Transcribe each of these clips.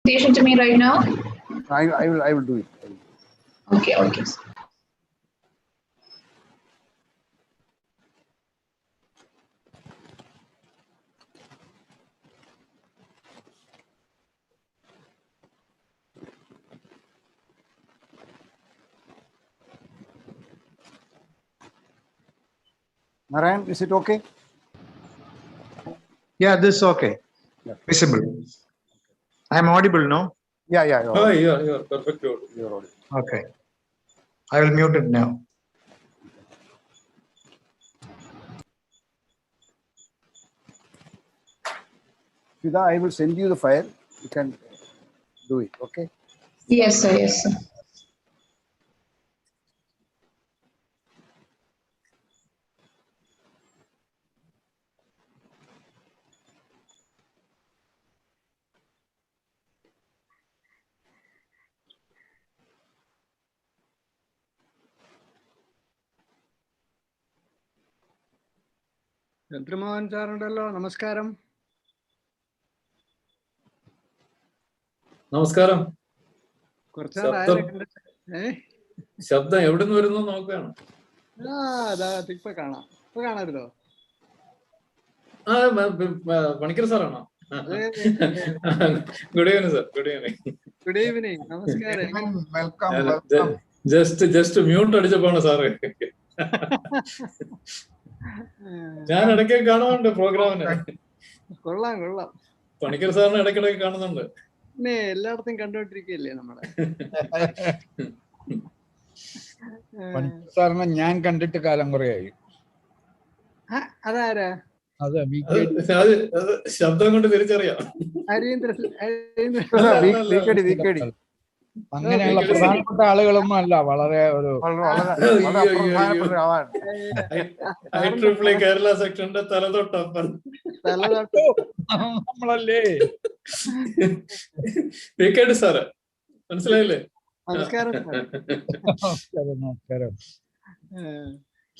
presentation to me right now? I will do it. Okay, okay. Narayan, is it okay? Yeah, this is okay. Yeah. Visible. I'm audible, no? Yeah, Oh, you're perfect. you're audible. Okay. I will mute it now. Fida, I will send you the file. You can do it, okay? Yes, sir. Yes, sir. Chandramohan സാറുണ്ടല്ലോ, നമസ്കാരം. നമസ്കാരം. ശബ്ദം എവിടെ നിന്ന് വരുന്നു നോക്കുകയാണ്. ഇപ്പൊ കാണാം. ഇപ്പൊ കാണാമല്ലോ. പണിക്കർ സാറാണോ? Good evening sir. Good evening. Good evening. നമസ്കാരം. വെൽക്കം. ജസ്റ്റ് മ്യൂട്ട് അടിച്ചപ്പോണ് സാറ്. ഞാൻ ഇടയ്ക്ക് കാണുന്നുണ്ട് പ്രോഗ്രാമിന്. കൊള്ളാം കൊള്ളാം. പണിക്കർ സാറിന് ഇടയ്ക്കിടയ്ക്ക് കാണുന്നുണ്ട്. പിന്നെ എല്ലായിടത്തും കണ്ടോണ്ടിരിക്കുകയല്ലേ നമ്മളെ. സാറിനെ ഞാൻ കണ്ടിട്ട് കാലം കുറയായി. അതാരാ? അത് ശബ്ദം കൊണ്ട് തിരിച്ചറിയാം. അങ്ങനെയുള്ള പ്രധാനപ്പെട്ട ആളുകളൊന്നും അല്ല, വളരെ ഒരു കേരള സെക്ഷന്റെ തലതൊട്ടപ്പൻ നമ്മളല്ലേ. സാറ് മനസ്സിലായില്ലേ? നമസ്കാരം. നമസ്കാരം.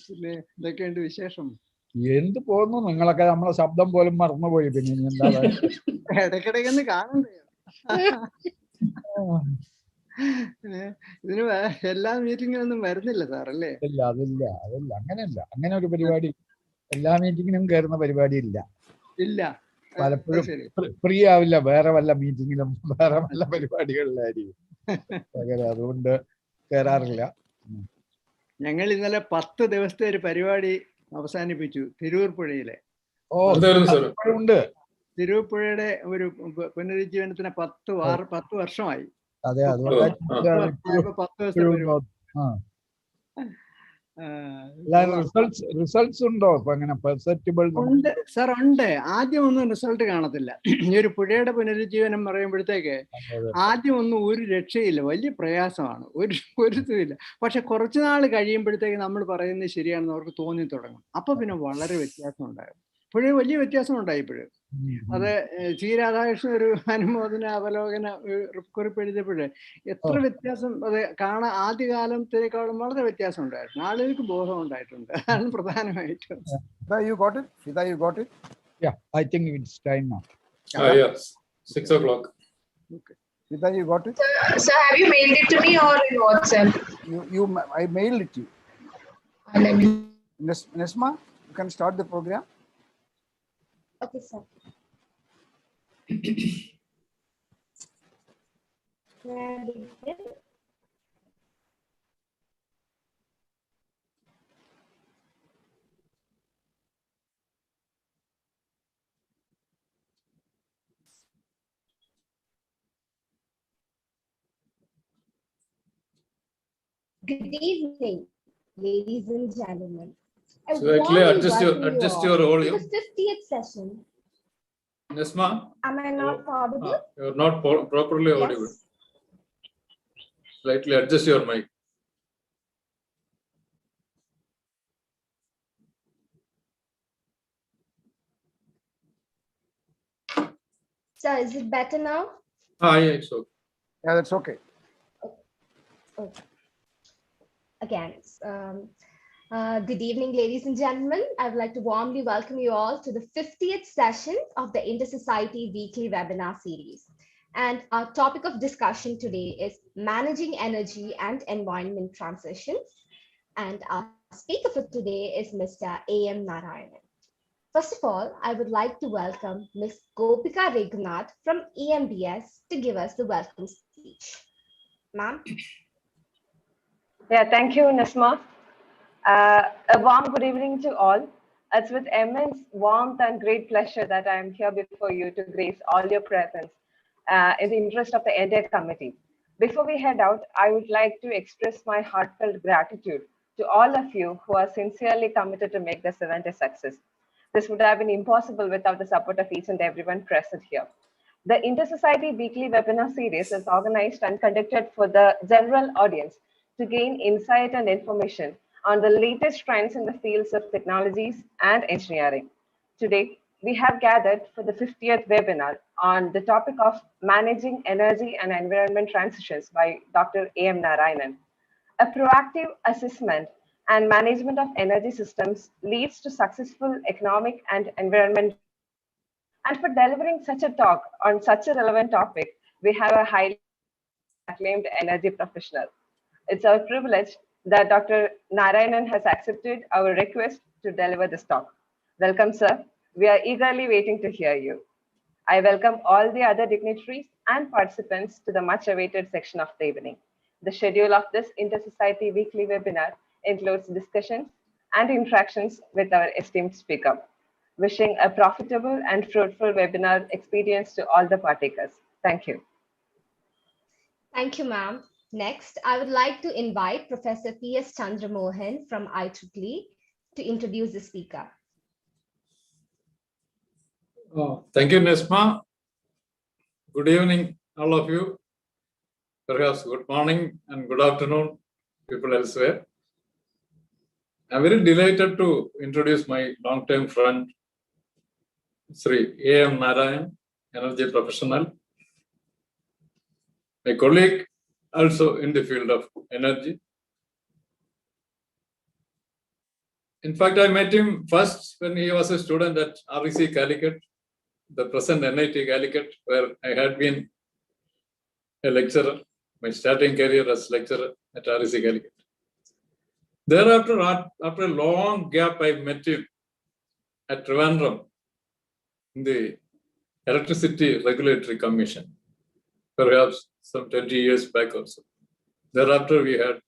പിന്നെ എന്തൊക്കെയുണ്ട് വിശേഷം? എന്ത് പോകുന്നു, നിങ്ങളൊക്കെ നമ്മളെ ശബ്ദം പോലും മറന്നുപോയി. പിന്നെ എന്താ ഇടയ്ക്കിടയ്ക്കൊന്ന് കാണണ്ടേ? ഇതിന് എല്ലാ മീറ്റിങ്ങിനൊന്നും വരുന്നില്ല സാറല്ലേ? ഇല്ല, അതില്ല. അങ്ങനെയല്ല, അങ്ങനെ ഒരു പരിപാടി എല്ലാ മീറ്റിങ്ങിനും കയറുന്ന പരിപാടി ഇല്ല. പലപ്പോഴും ഫ്രീ ആവില്ല, വേറെ വല്ല മീറ്റിങ്ങിലും വേറെ വല്ല പരിപാടികളിലായിരിക്കും. അതുകൊണ്ട് കയറാറില്ല. ഞങ്ങൾ ഇന്നലെ 10 ദിവസത്തെ ഒരു പരിപാടി അവസാനിപ്പിച്ചു തിരൂർ പുഴയിലെ. ഉണ്ട്. തിരൂർ പുഴയുടെ ഒരു പുനരുജ്ജീവനത്തിന് 10 വർഷമായി. അതെ, റിസൾട്ട്സ് ഉണ്ടോ ഇപ്പൊ? അങ്ങനെ പെർസെപ്റ്റബിൾ ഉണ്ട് സാർ, ഉണ്ട്. ആദ്യം ഒന്നും റിസൾട്ട് കാണത്തില്ല. ഈ ഒരു പുഴയുടെ പുനരുജ്ജീവനം പറയുമ്പോഴത്തേക്ക് ആദ്യം ഒന്നും ഒരു രക്ഷയില്ല, വലിയ പ്രയാസമാണ്, ഒരു ഇതുമില്ല. പക്ഷെ കുറച്ചു നാൾ കഴിയുമ്പോഴത്തേക്ക് നമ്മൾ പറയുന്നത് ശരിയാണെന്ന് അവർക്ക് തോന്നി തുടങ്ങും. അപ്പൊ പിന്നെ വളരെ വ്യത്യാസം ഉണ്ടായിരുന്നു. പുഴ വലിയ വ്യത്യാസം ഉണ്ടായി. ഇപ്പോഴും അത് സി രാധാകൃഷ്ണൻ ഒരു അനുമോദന അവലോകന കുറിപ്പ് എഴുതിയപ്പോഴേ എത്ര വ്യത്യാസം അത് കാണാൻ, ആദ്യകാലത്തേക്കാളും വളരെ വ്യത്യാസം ഉണ്ടായിരുന്നു. ആളുകൾക്ക് ബോധം ഉണ്ടായിട്ടുണ്ട്. അതാണ് പ്രധാനമായിട്ടും. You got it? Fida, you got it? Yeah, I think it's time now. Yes, 6 o'clock. Okay. Fida, you got it? Sir, have you mailed it to me or in WhatsApp? I mailed it to you. Let me. Nesma, you can start the program. Okay, sir. Good evening, ladies and gentlemen. So actually adjust your volume. The 50th session. Nesma? Am I not audible? You're not properly audible. Yes. Slightly adjust your mic. Sir, is it better now? Yeah, it's okay. Yeah, that's okay. Okay. Again, good evening, ladies and gentlemen. I would like to warmly welcome you all to the 50th session of the Inter-Society Weekly Webinar Series. And our topic of discussion today is managing energy and environment transitions. And our speaker for today is Mr. A.M. Narayanan. First of all, I would like to welcome Ms. Gopika Reghunath from EMBS to give us the welcome speech. Ma'am. Yeah, thank you, Nasma. A warm good evening to all. It's with immense warmth and great pleasure that I am here before you to grace all your presence in the interest of the entire committee. Before we head out, I would like to express my heartfelt gratitude to all of you who are sincerely committed to make this event a success. This would have been impossible without the support of each and everyone present here. The Inter-Society Weekly Webinar Series is organized and conducted for the general audience to gain insight and information on the latest trends in the fields of technologies and engineering. Today, we have gathered for the 50th webinar on the topic of managing energy and environment transitions by Dr. A.M. Narayanan. A proactive assessment and management of energy systems leads to successful economic and environment. And for delivering such a talk on such a relevant topic, we have a highly acclaimed energy professional. It's our privilege that Dr. Narayanan has accepted our request to deliver this talk. Welcome, sir. We are eagerly waiting to hear you. I welcome all the other dignitaries and participants to the much-awaited section of the evening. The schedule of this Inter-Society Weekly Webinar includes discussions and interactions with our esteemed speaker. Wishing a profitable and fruitful webinar experience to all the partakers. Thank you. Thank you, ma'am. Next, I would like to invite Professor P.S. Chandramohan from IEEE to introduce the speaker. Thank you, Nesma. Good evening, all of you. Perhaps good morning and good afternoon, people elsewhere. I'm very delighted to introduce my long-time friend, Sri A.M. Narayan, energy professional. My colleague, also in the field of energy. In fact, I met him first when he was a student at REC Calicut, the present NIT Calicut, where I had been a lecturer, my starting career as lecturer at REC Calicut. Thereafter, after a long gap, I met him at Trivandrum in the Electricity Regulatory Commission, perhaps some 20 years back or so. Thereafter, we had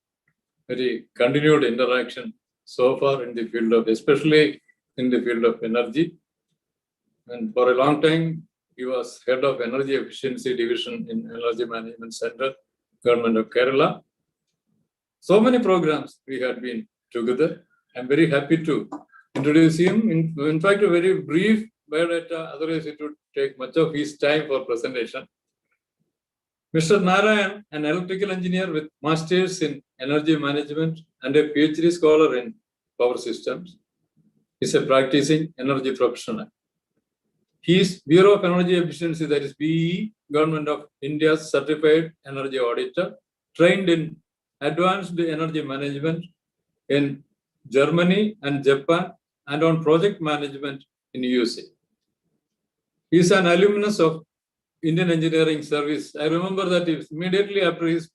very continued interaction so far in the field of, especially in the field of energy. And for a long time, he was head of Energy Efficiency Division in Energy Management Center, Government of Kerala. So many programs we had been together. I'm very happy to introduce him. In fact, a very brief biodata, otherwise it would take much of his time for presentation. Mr. Narayan, an electrical engineer with masters in energy management and a PhD scholar in power systems, is a practicing energy professional. He is Bureau of Energy Efficiency, that is BEE, Government of India's certified energy auditor, trained in advanced energy management in Germany and Japan, and on project management in USA. He is an alumnus of Indian Engineering Service. I remember that immediately after his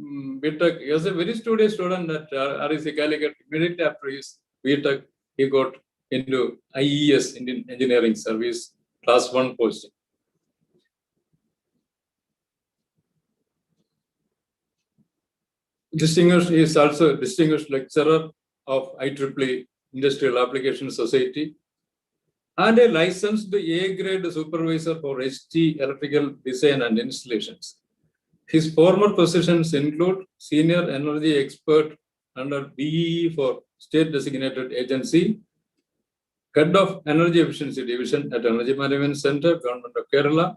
BTech, he was a very studious student at REC Calicut. Immediately after his BTech, he got into IES, Indian Engineering Service, class 1 posting. He is also a distinguished lecturer of IEEE Industrial Applications Society and a licensed A-grade supervisor for HT electrical design and installations. His former positions include senior energy expert under BEE for state designated agency, head of Energy Efficiency Division at Energy Management Center, Government of Kerala,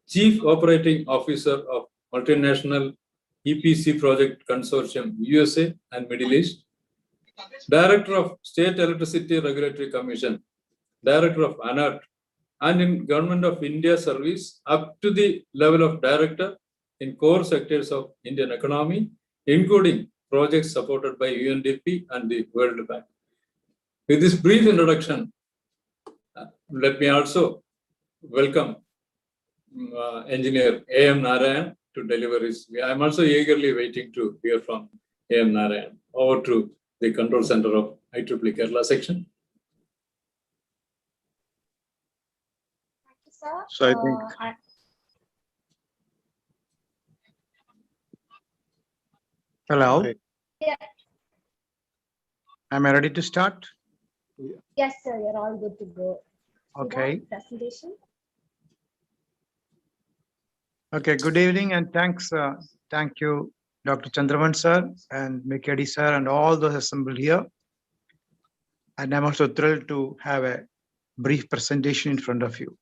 chief operating officer of multinational EPC project consortium USA and Middle East, director of State Electricity Regulatory Commission, director of ANAT, and in Government of India service up to the level of director in core sectors of Indian economy, including projects supported by UNDP and the World Bank. With this brief introduction, let me also welcome engineer A.M. Narayan to deliver his. I'm also eagerly waiting to hear from A.M. Narayan. Over to the control center of IEEE Kerala section. Thank you, sir. So I think hello. Yeah. Am I ready to start? Yes, sir. You're all good to go. Okay. Presentation. Okay. Good evening and thanks. Thank you, Dr. Chandraman sir and Mikedi sir and all those assembled here. And I'm also thrilled to have a brief presentation in front of you.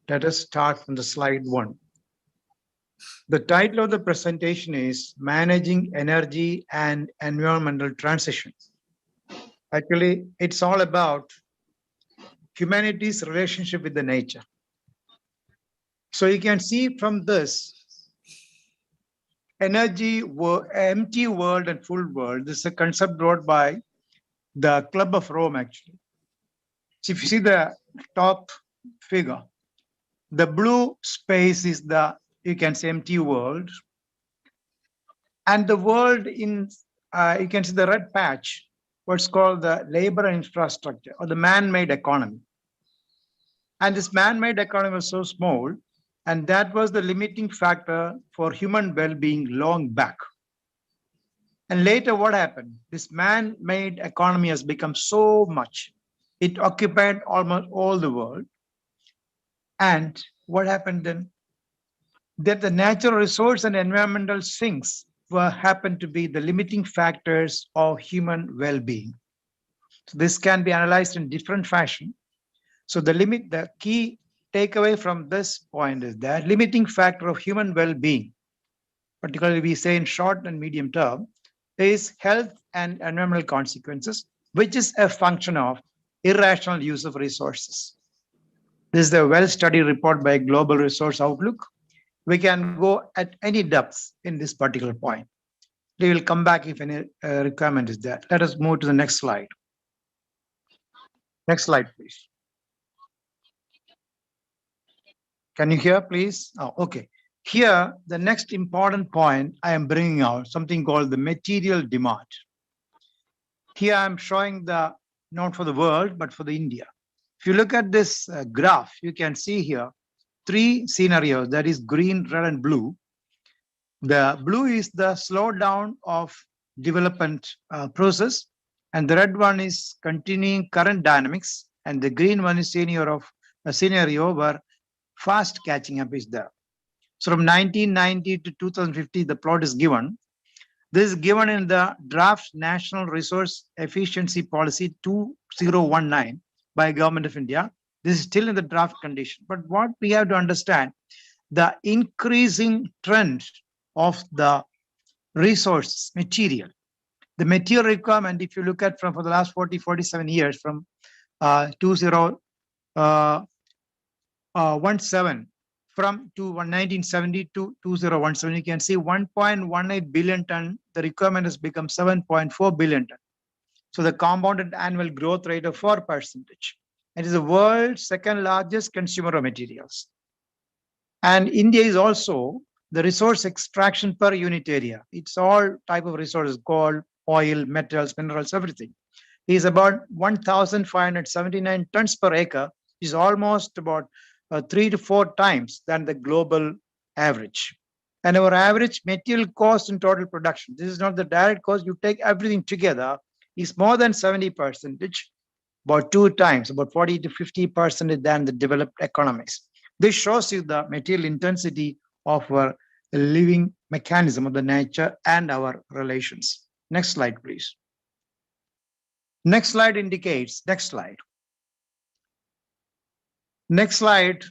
Let us start from the slide 1. The title of the presentation is Managing Energy and Environmental Transition. Actually, it's all about humanity's relationship with the nature. So you can see from this empty world and full world. This is a concept brought by the Club of Rome, actually. So if you see the top figure, the blue space is the, you can say, empty world. And the world in, you can see the red patch, what's called the labor and infrastructure or the man-made economy. And this man-made economy was so small, and that was the limiting factor for human well-being long back. And later what happened? This man-made economy has become so much. It occupied almost all the world. And what happened then? That the natural resource and environmental sinks happen to be the limiting factors of human well-being. So this can be analyzed in different fashion. So the key takeaway from this point is that limiting factor of human well-being, particularly we say in short and medium term, is health and environmental consequences, which is a function of irrational use of resources. This is a well-studied report by Global Resource Outlook. We can go at any depths in this particular point. We will come back if any requirement is there. Let us move to the next slide. Next slide, please. Can you hear, please? Oh, okay. Here, the next important point I am bringing out, something called the material demand. Here I'm showing the, not for the world, but for the India. If you look at this graph, you can see here 3 scenarios, that is green, red, and blue. The blue is the slowdown of development process, and the red one is continuing current dynamics, and the green one is a scenario where fast catching up is there. So from 1990 to 2050, the plot is given. This is given in the draft National Resource Efficiency Policy 2019 by Government of India. This is still in the draft condition. But what we have to understand, the increasing trend of the resource material. The material requirement, if you look at for the last 47 years, from 2017 from 1970 to 2017, you can see 1.18 billion ton. The requirement has become 7.4 billion ton. So the compounded annual growth rate of 4%. It is the world's second largest consumer of materials. And India is also the resource extraction per unit area. It's all type of resources, gold, oil, metals, minerals, everything. It is about 1,579 tons per acre, which is almost about 3 to 4 times than the global average. And our average material cost in total production, this is not the direct cost, you take everything together, is more than 70%, about 2 times, about 40 to 50% than the developed economies. This shows you the material intensity of our living mechanism of the nature and our relations. Next slide, please. Next slide indicates, next slide. Next slide.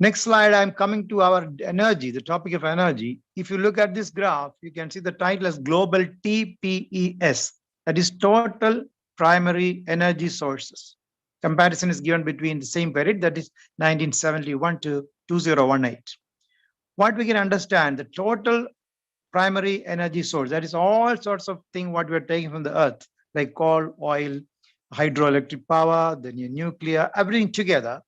Next slide, I'm coming to our energy, the topic of energy. If you look at this graph, you can see the title as Global TPES, that is Total Primary Energy Sources. Comparison is given between the same period, that is 1971 to 2018. What we can understand, the total primary energy source, that is all sorts of things what we're taking from the earth, like coal, oil, hydroelectric power, then your nuclear, everything together.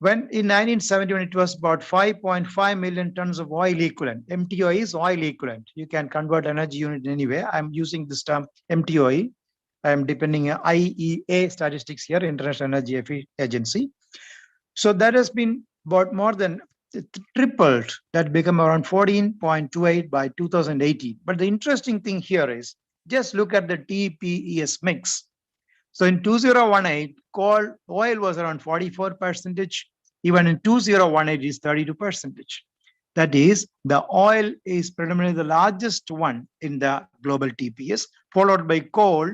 When in 1971, it was about 5.5 million tons of oil equivalent. MTOE is oil equivalent. You can convert energy unit anyway. I'm using this term MTOE. I'm depending on IEA statistics here, International Energy Agency. So that has been about more than tripled. That become around 14.28 by 2018. But the interesting thing here is just look at the TPES mix. So in 2018, coal oil was around 44%. Even in 2018 is 32%. That is, the oil is predominantly the largest one in the global TPS, followed by coal,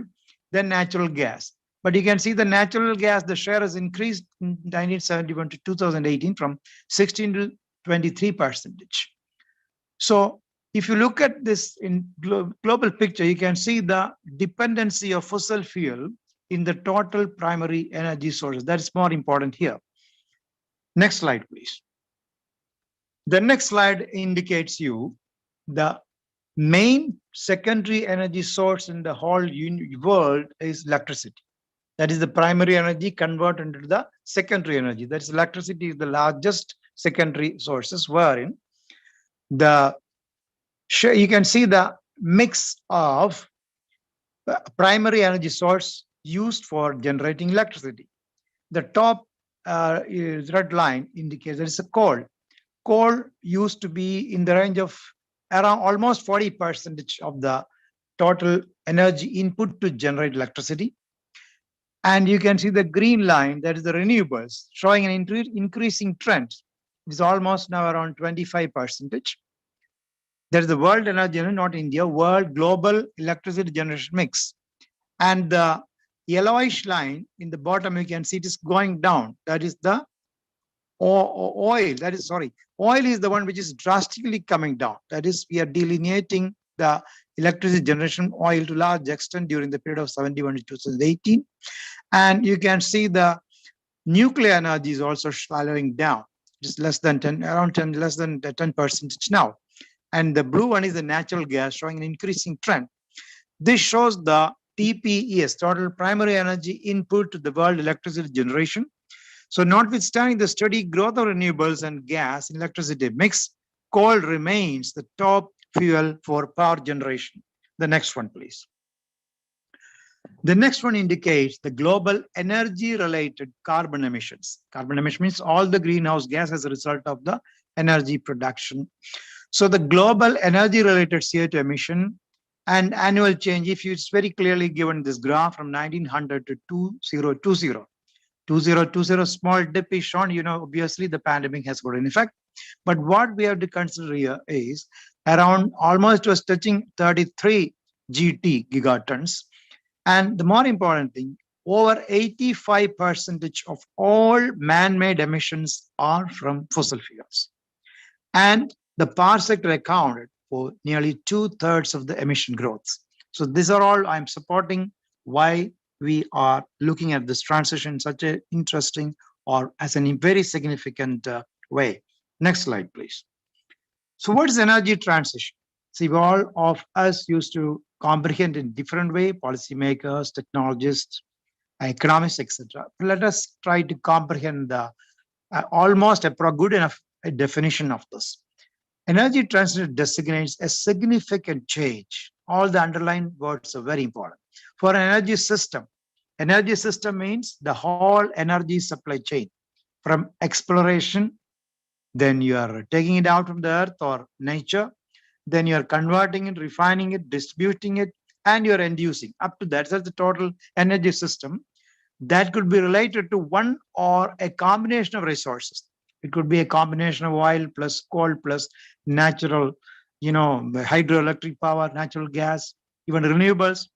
then natural gas. But you can see the natural gas, the share has increased in 1971 to 2018 from 16 to 23%. So if you look at this in global picture, you can see the dependency of fossil fuel in the total primary energy sources. That is more important here. Next slide, please. The next slide indicates you the main secondary energy source in the whole world is electricity. That is the primary energy converted into the secondary energy. That is, electricity is the largest secondary sources, wherein you can see the mix of primary energy source used for generating electricity. The top red line indicates there is a coal. Coal used to be in the range of around almost 40% of the total energy input to generate electricity. And you can see the green line, that is the renewables, showing an increasing trend. It's almost now around 25%. There is the world energy, not India, world global electricity generation mix. And the yellowish line in the bottom, you can see it is going down. That is the oil. Oil is the one which is drastically coming down. That is, we are delineating the electricity generation oil to large extent during the period of 71 to 2018. And you can see the nuclear energy is also slowing down. It's less than 10, around 10, less than 10% now. And the blue one is the natural gas, showing an increasing trend. This shows the TPES, total primary energy input to the world electricity generation. So notwithstanding the steady growth of renewables and gas in electricity mix, coal remains the top fuel for power generation. The next one, please. The next one indicates the global energy-related carbon emissions. Carbon emission means all the greenhouse gas as a result of the energy production. So the global energy-related CO2 emission and annual change, if it's very clearly given this graph from 1900 to 2020. 2020 small dip is shown, obviously the pandemic has got an effect. But what we have to consider here is around almost was touching 33 gigatons. And the more important thing, over 85% of all man-made emissions are from fossil fuels. And the power sector accounted for nearly 2/3 of the emission growths. So these are all I'm supporting why we are looking at this transition in such an interesting or as a very significant way. Next slide, please. So what is energy transition? See, all of us used to comprehend in different way, policymakers, technologists, economists, etc. Let us try to comprehend the almost a good enough definition of this. Energy transition designates a significant change. All the underlying words are very important. For an energy system means the whole energy supply chain from exploration, then you are taking it out from the earth or nature, then you are converting it, refining it, distributing it, and you are inducing. Up to that's the total energy system. That could be related to one or a combination of resources. It could be a combination of oil plus coal plus natural, hydroelectric power, natural gas, even renewables.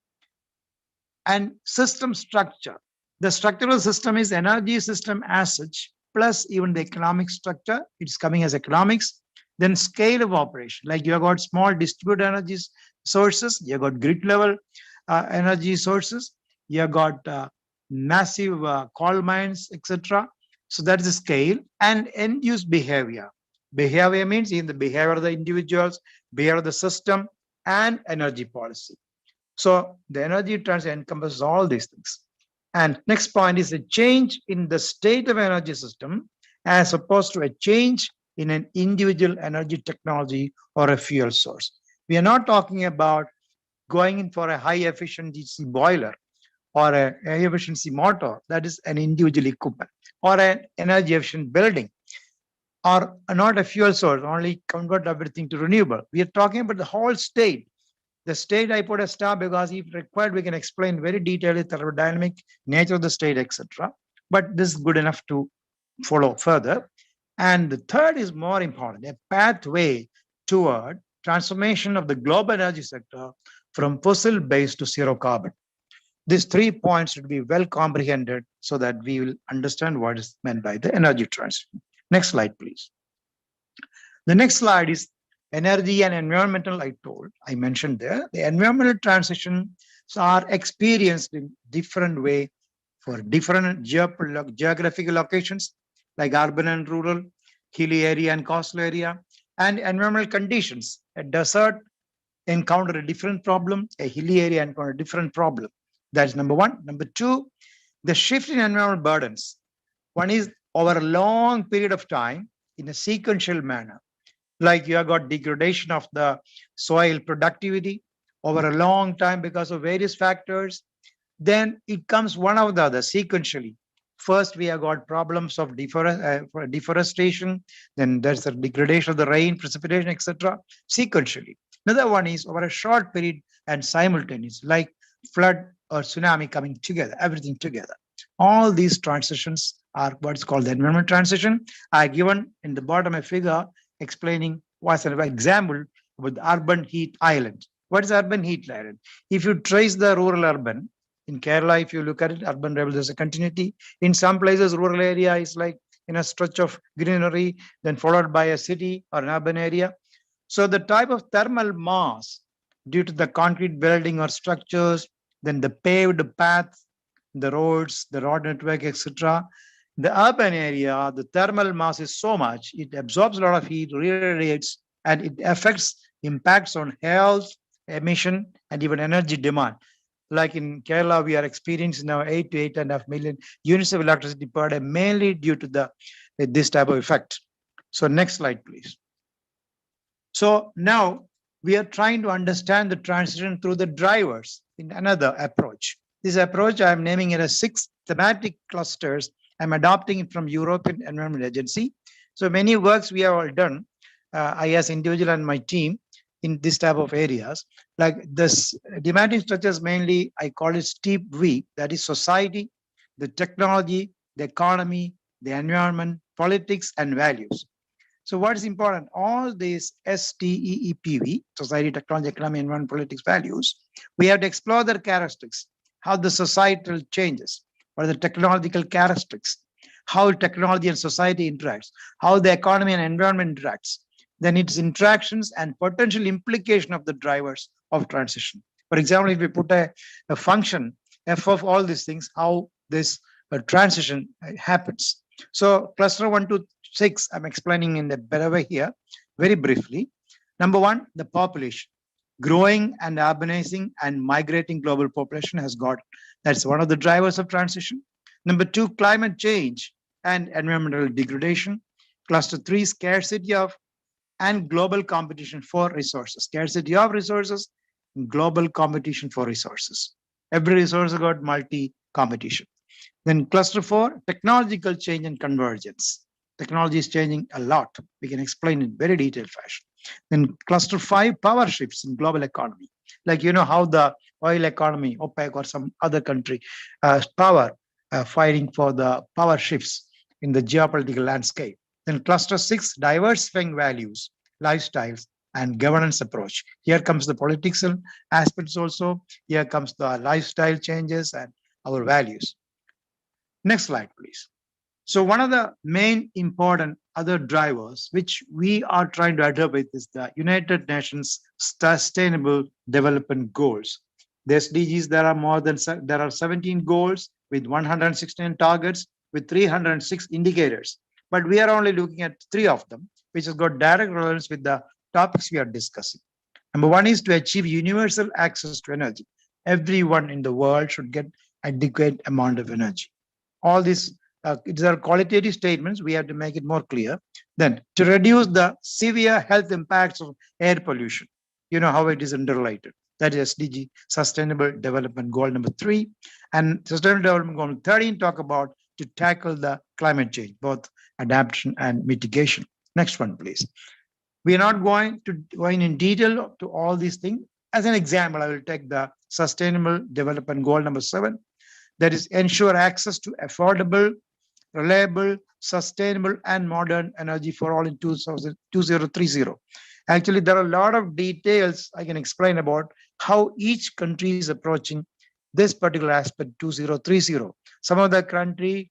And system structure. The structural system is energy system as such, plus even the economic structure. It's coming as economics. Then scale of operation, like you have got small distributed energy sources, you have got grid level energy sources, you have got massive coal mines, etc. So that is the scale. And end use behavior. Behavior means in the behavior of the individuals, behavior of the system, and energy policy. So the energy transition encompasses all these things. And next point is a change in the state of energy system as opposed to a change in an individual energy technology or a fuel source. We are not talking about going in for a high efficiency boiler or a high efficiency motor, that is an individual equipment, or an energy efficient building, or not a fuel source, only convert everything to renewable. We are talking about the whole state. The state I put a star because if required, we can explain very detailed thermodynamic nature of the state, etc. But this is good enough to follow further. And the third is more important, a pathway toward transformation of the global energy sector from fossil-based to zero carbon. These 3 points should be well comprehended so that we will understand what is meant by the energy transition. Next slide, please. The next slide is energy and environmental. I mentioned there. The environmental transitions are experienced in different way for different geographical locations like urban and rural, hilly area and coastal area, and environmental conditions. A desert encounter a different problem, a hilly area encounter a different problem. That's number one. Number two, the shift in environmental burdens. One is over a long period of time in a sequential manner. Like you have got degradation of the soil productivity over a long time because of various factors. Then it comes one after the other sequentially. First, we have got problems of deforestation. Then there's a degradation of the rain, precipitation, etc. sequentially. Another one is over a short period and simultaneous, like flood or tsunami coming together, everything together. All these transitions are what's called the environmental transition. I given in the bottom a figure explaining what's an example with urban heat island. What is urban heat island? If you trace the rural urban, in Kerala, if you look at it, urban rebel, there's a continuity. In some places, rural area is like in a stretch of greenery, then followed by a city or an urban area. So the type of thermal mass due to the concrete building or structures, then the paved paths, the roads, the road network, etc. The urban area, the thermal mass is so much, it absorbs a lot of heat, radiates, and it affects impacts on health, emission, and even energy demand. Like in Kerala, we are experiencing now 8 to 8.5 million units of electricity per day, mainly due to this type of effect. So next slide, please. So now we are trying to understand the transition through the drivers in another approach. This approach, I'm naming it as 6 thematic clusters. I'm adopting it from European Environment Agency. So many works we have all done, I as individual and my team in this type of areas. Like this thematic structures mainly, I call it steep V, that is society, the technology, the economy, the environment, politics, and values. So what is important? All these STEEPV, society, technology, economy, environment, politics, values, we have to explore their characteristics, how the societal changes, what are the technological characteristics, how technology and society interacts, how the economy and environment interacts, then its interactions and potential implication of the drivers of transition. For example, if we put a function, f of all these things, how this transition happens. So cluster 1 to 6, I'm explaining in the better way here, very briefly. Number one, the population. Growing and urbanizing and migrating global population has got, that's one of the drivers of transition. Number two, climate change and environmental degradation. Cluster 3, scarcity of and global competition for resources. Scarcity of resources, global competition for resources. Every resource has got multi-competition. Then cluster 4, technological change and convergence. Technology is changing a lot. We can explain in very detailed fashion. Then cluster 5, power shifts in global economy. Like, you know, how the oil economy, OPEC or some other country, power fighting for the power shifts in the geopolitical landscape. Then cluster 6, diversifying values, lifestyles, and governance approach. Here comes the political aspects also. Here comes the lifestyle changes and our values. Next slide, please. So one of the main important other drivers which we are trying to address with is the United Nations Sustainable Development Goals. The SDGs, there are 17 goals with 116 targets with 306 indicators. But we are only looking at 3 of them, which has got direct relevance with the topics we are discussing. Number one is to achieve universal access to energy. Everyone in the world should get adequate amount of energy. All these These are qualitative statements. We have to make it more clear. Then to reduce the severe health impacts of air pollution, you know how it is interrelated. That is SDG, Sustainable Development Goal number 3. And Sustainable Development Goal 13 talk about to tackle the climate change, both adaptation and mitigation. Next one, please. We are not going in detail to all these things. As an example, I will take the Sustainable Development Goal number 7. That is ensure access to affordable, reliable, sustainable, and modern energy for all in 2030. Actually, there are a lot of details I can explain about how each country is approaching this particular aspect 2030. Some of the countries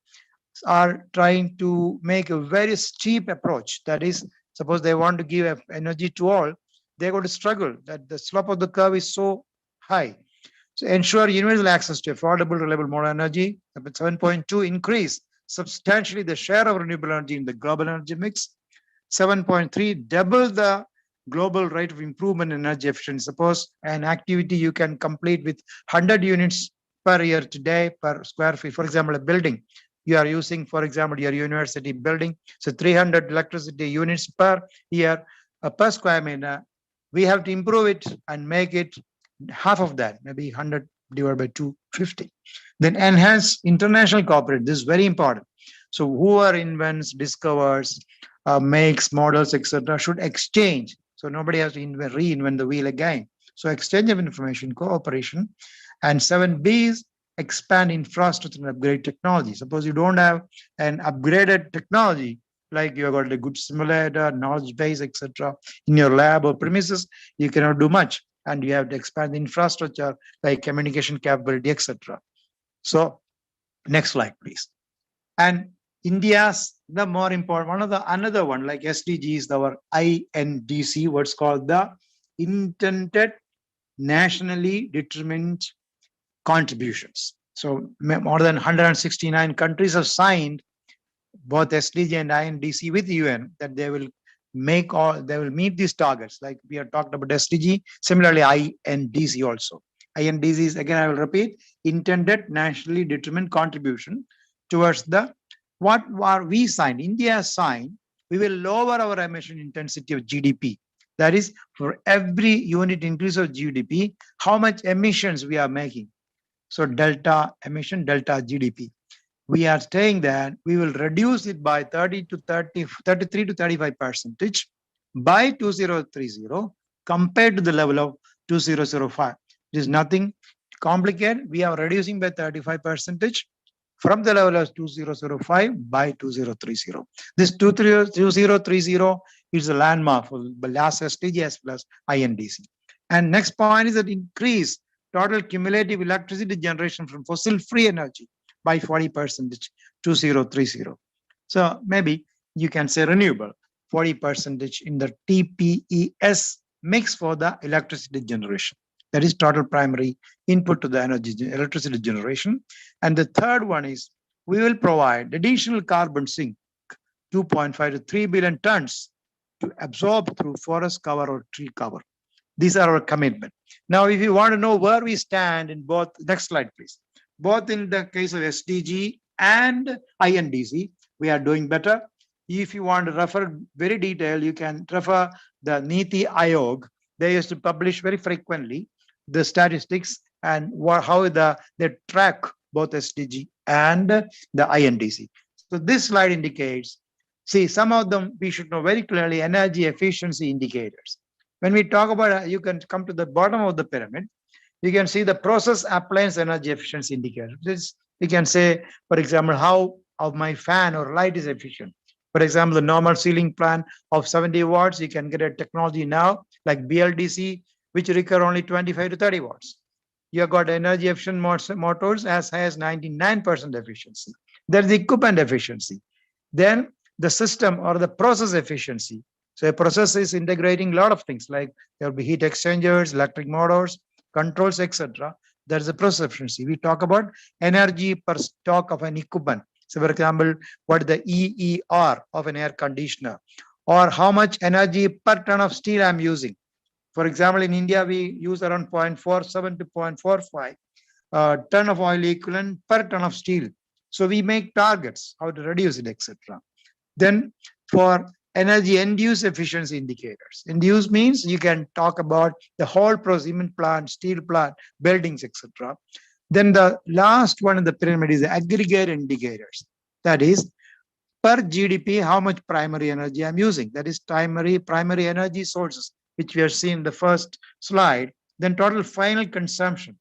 are trying to make a very steep approach. That is, suppose they want to give energy to all, they're going to struggle that the slope of the curve is so high. So ensure universal access to affordable, reliable, modern energy. 7.2, increase substantially the share of renewable energy in the global energy mix. 7.3, double the global rate of improvement in energy efficiency. Suppose an activity you can complete with 100 units per year today per square feet. For example, a building you are using, for example, your university building. So 300 electricity units per year per square meter. We have to improve it and make it half of that, maybe 100 divided by 250. Then enhance international cooperation. This is very important. So whoever invents, discovers, makes models, etc., should exchange. So nobody has to reinvent the wheel again. So exchange of information, cooperation. And 7B is expand infrastructure and upgrade technology. Suppose you don't have an upgraded technology, like you have got a good simulator, knowledge base, etc., in your lab or premises, you cannot do much. And you have to expand the infrastructure like communication capability, etc. So next slide, please. And India's the more important, another one like SDG is our INDC, what's called the intended nationally determined contributions. So more than 169 countries have signed both SDG and INDC with UN that they will meet these targets. Like we have talked about SDG, similarly INDC also. INDC is, again, I will repeat, intended nationally determined contribution towards what are we signed. India signed, we will lower our emission intensity of GDP. That is, for every unit increase of GDP, how much emissions we are making. So delta emission, delta GDP. We are saying that we will reduce it by 33 to 35% by 2030 compared to the level of 2005. It is nothing complicated. We are reducing by 35% from the level of 2005 by 2030. This 2030 is a landmark for the last SDG as well as INDC. And next point is that increase total cumulative electricity generation from fossil-free energy by 40% 2030. So maybe you can say renewable 40% in the TPES mix for the electricity generation. That is total primary input to the electricity generation. And the third one is we will provide additional carbon sink 2.5 to 3 billion tons to absorb through forest cover or tree cover. These are our commitment. Now, if you want to know where we stand in both, next slide, please. Both in the case of SDG and INDC, we are doing better. If you want to refer very detailed, you can refer the Niti Aayog. They used to publish very frequently the statistics and how they track both SDG and the INDC. So this slide indicates, see, some of them we should know very clearly, energy efficiency indicators. When we talk about, you can come to the bottom of the pyramid, you can see the process appliance energy efficiency indicator. This, you can say, for example, how my fan or light is efficient. For example, the normal ceiling fan of 70 watts, you can get a technology now like BLDC, which require only 25 to 30 watts. You have got energy efficient motors as high as 99% efficiency. There's the equipment efficiency. Then the system or the process efficiency. So a process is integrating a lot of things like there will be heat exchangers, electric motors, controls, etc. There's a process efficiency. We talk about energy per stock of an equipment. So for example, what the EER of an air conditioner, or how much energy per ton of steel I'm using. For example, in India, we use around 0.47 to 0.45 ton of oil equivalent per ton of steel. So we make targets, how to reduce it, etc. Then for energy end-use efficiency indicators. End-use means you can talk about the whole process, cement plant, steel plant, buildings, etc. Then the last one in the pyramid is the aggregate indicators. That is, per GDP, how much primary energy I'm using. That is primary energy sources, which we have seen in the first slide. Then total final consumption.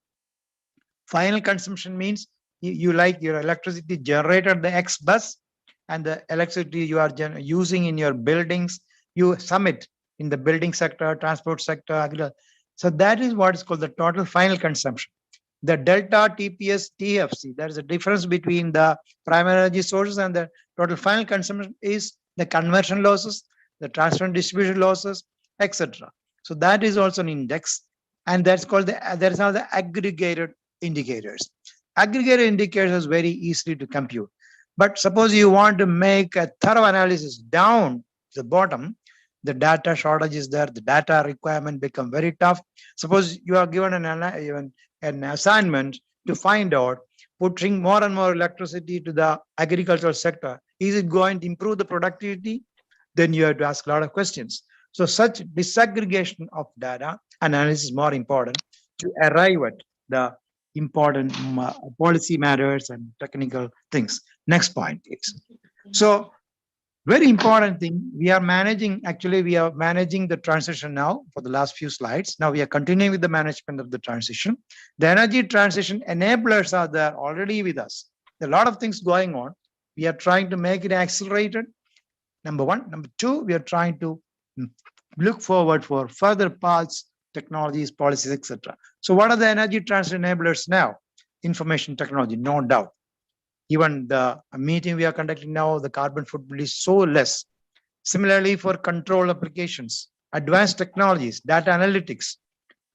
Final consumption means you like your electricity generated at the X bus, and the electricity you are using in your buildings, you sum it in the building sector, transport sector. So that is what is called the total final consumption. The delta TPS TFC, there is a difference between the primary energy sources and the total final consumption is the conversion losses, the transfer and distribution losses, etc. So that is also an index, and that's called there is now the aggregated indicators. Aggregated indicators is very easily to compute. But suppose you want to make a thorough analysis down to the bottom, the data shortage is there, the data requirement become very tough. Suppose you are given an assignment to find out putting more and more electricity to the agricultural sector. Is it going to improve the productivity? Then you have to ask a lot of questions. So such disaggregation of data analysis is more important to arrive at the important policy matters and technical things. Next point, please. So very important thing, we are managing the transition now for the last few slides. Now we are continuing with the management of the transition. The energy transition enablers are there already with us. There are a lot of things going on. We are trying to make it accelerated. Number one. Number two, we are trying to look forward for further paths, technologies, policies, etc. So what are the energy transition enablers now? Information technology, no doubt. Even the meeting we are conducting now, the carbon footprint is so less. Similarly, for control applications, advanced technologies, data analytics.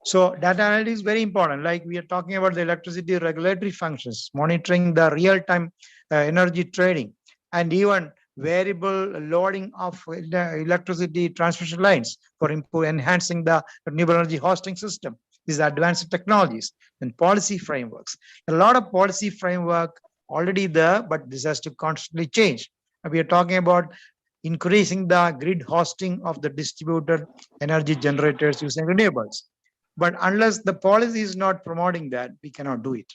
So data analytics is very important. Like we are talking about the electricity regulatory functions, monitoring the real-time energy trading, and even variable loading of electricity transmission lines for enhancing the renewable energy hosting system. These are advanced technologies. And policy frameworks. A lot of policy framework already there, but this has to constantly change. We are talking about increasing the grid hosting of the distributed energy generators using renewables. But unless the policy is not promoting that, we cannot do it.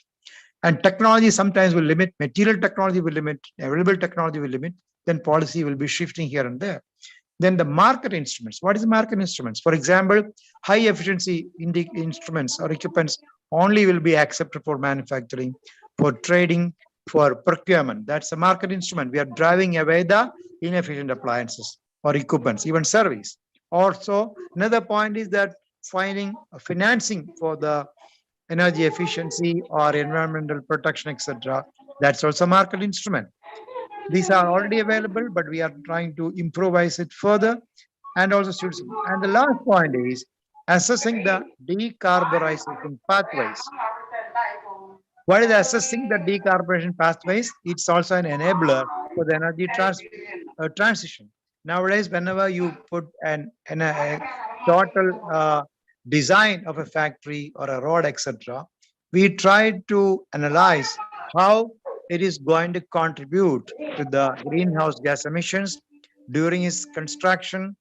And technology sometimes will limit, material technology will limit, available technology will limit, then policy will be shifting here and there. Then the market instruments. What is market instruments? For example, high efficiency instruments or equipments only will be accepted for manufacturing, for trading, for procurement. That's a market instrument. We are driving away the inefficient appliances or equipments, even service. Also, another point is that finding financing for the energy efficiency or environmental protection, etc. That's also a market instrument. These are already available, but we are trying to improvise it further and also students. And the last point is assessing the decarbonization pathways. What is assessing the decarbonization pathways? It's also an enabler for the energy transition. Nowadays, whenever you put a total design of a factory or a road, etc., we try to analyze how it is going to contribute to the greenhouse gas emissions during its construction,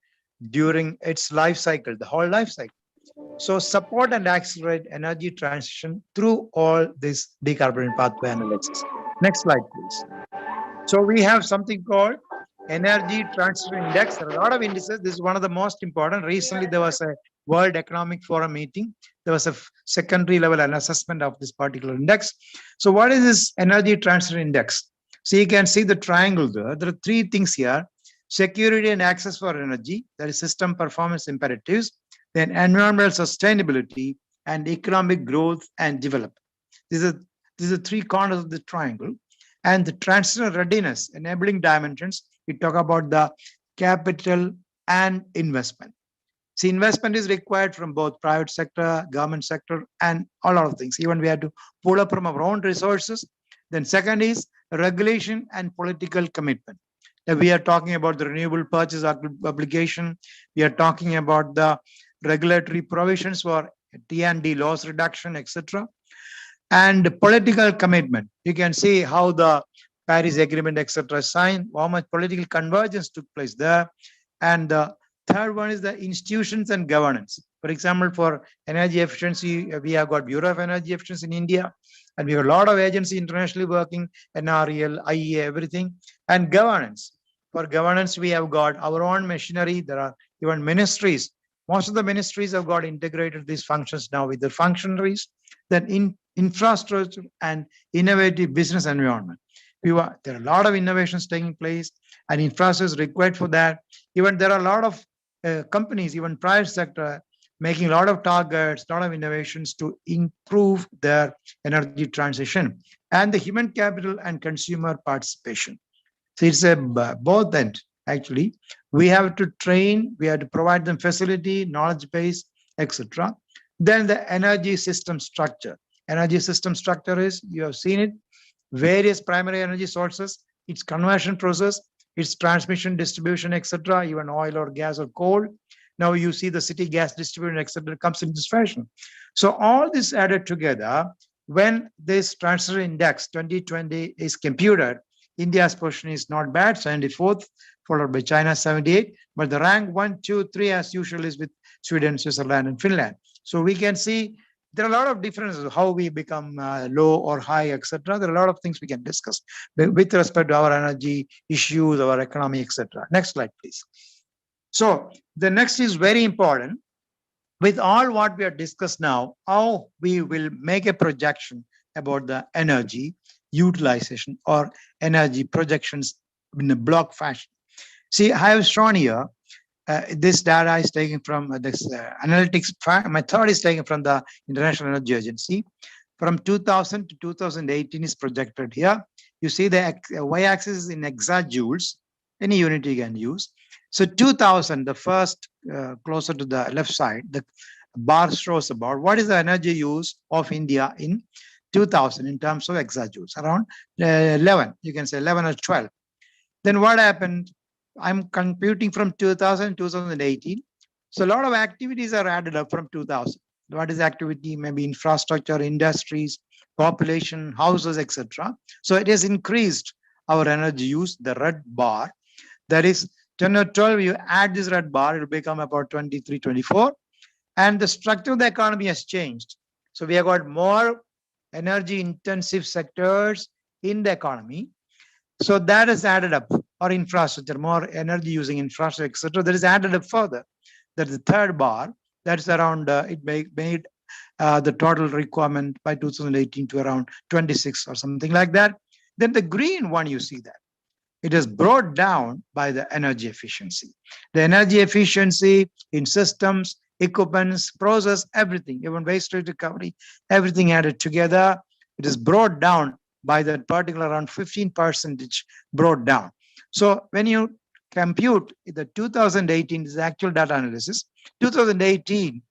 during its life cycle, the whole life cycle. So support and accelerate energy transition through all this decarbonization pathway analysis. Next slide, please. So we have something called Energy Transition Index. There are a lot of indices. This is one of the most important. Recently, there was a World Economic Forum meeting. There was a secondary level assessment of this particular index. So what is this Energy Transition Index? So you can see the triangle there. There are three things here: security and access for energy, that is system performance imperatives, then environmental sustainability, and economic growth and development. These are three corners of the triangle. And the transition readiness, enabling dimensions, we talk about the capital and investment. See, investment is required from both private sector, government sector, and a lot of things. Even we have to pull up from our own resources. Then second is regulation and political commitment. We are talking about the renewable purchase obligation. We are talking about the regulatory provisions for T&D loss reduction, etc. And political commitment. You can see how the Paris Agreement, etc. signed, how much political convergence took place there. And the third one is the institutions and governance. For example, for energy efficiency, we have got Bureau of Energy Efficiency in India, and we have a lot of agencies internationally working, NREL, IEA, everything. And governance. For governance, we have got our own machinery. There are even ministries. Most of the ministries have got integrated these functions now with their functionaries. Then in infrastructure and innovative business environment. There are a lot of innovations taking place, and infrastructure is required for that. Even there are a lot of companies, even private sector, making a lot of targets, a lot of innovations to improve their energy transition, and the human capital and consumer participation. So it's a both end, actually. We have to train, we have to provide them facility, knowledge base, etc. Then the energy system structure. Energy system structure is, you have seen it, various primary energy sources, its conversion process, its transmission, distribution, etc., even oil or gas or coal. Now you see the city gas distribution, etc., comes in this fashion. So all this added together, when this transfer index 2020 is computed, India's position is not bad, 74th, followed by China 78, but the rank 1, 2, 3 as usual is with Sweden, Switzerland, and Finland. So we can see there are a lot of differences, how we become low or high, etc. There are a lot of things we can discuss with respect to our energy issues, our economy, etc. Next slide, please. So the next is very important. With all what we have discussed now, how we will make a projection about the energy utilization or energy projections in a block fashion. See, I have shown here, this data is taken from this analytics method is taken from the International Energy Agency. From 2000 to 2018 is projected here. You see the y-axis is in exajoules, any unit you can use. So 2000, the first closer to the left side, the bar shows about what is the energy use of India in 2000 in terms of exajoules, around 11, you can say 11 or 12. Then what happened? I'm computing from 2000 to 2018. So a lot of activities are added up from 2000. What is activity? Maybe infrastructure, industries, population, houses, etc. So it has increased our energy use, the red bar. That is 10 or 12, you add this red bar, it will become about 23, 24. And the structure of the economy has changed. So we have got more energy intensive sectors in the economy. So that is added up, or infrastructure, more energy using infrastructure, etc. That is added up further. That is the third bar. That's around, it made the total requirement by 2018 to around 26 or something like that. Then the green one, you see that. It is brought down by the energy efficiency. The energy efficiency in systems, equipments, process, everything, even waste rate recovery, everything added together, it is brought down by that particular around 15% brought down. So when you compute the 2018 is the actual data analysis, 2018,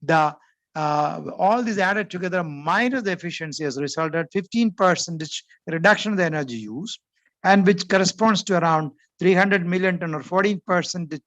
the all these added together minus the efficiency has resulted 15% reduction of the energy use, and which corresponds to around 300 million ton or 14%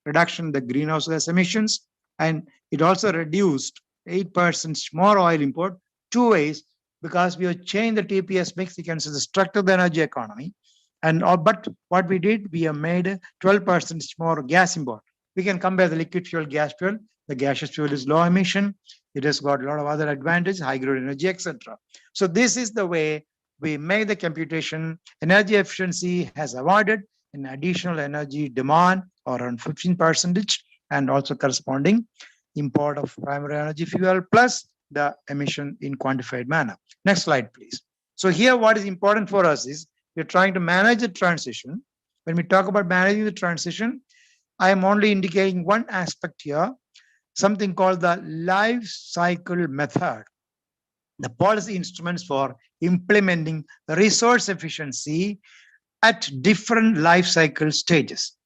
reduction in the greenhouse gas emissions. And it also reduced 8% more oil import, two ways, because we have changed the TPS mix, you can see the structure of the energy economy. And but what we did, we have made 12% more gas import. We can compare the liquid fuel, gas fuel. The gaseous fuel is low emission. It has got a lot of other advantages, high grade energy, etc. So this is the way we make the computation. Energy efficiency has avoided an additional energy demand or around 15%, and also corresponding import of primary energy fuel plus the emission in quantified manner. Next slide, please. So here what is important for us is we're trying to manage the transition. When we talk about managing the transition, I am only indicating one aspect here, something called the life cycle method. The policy instruments for implementing resource efficiency at different life cycle stages.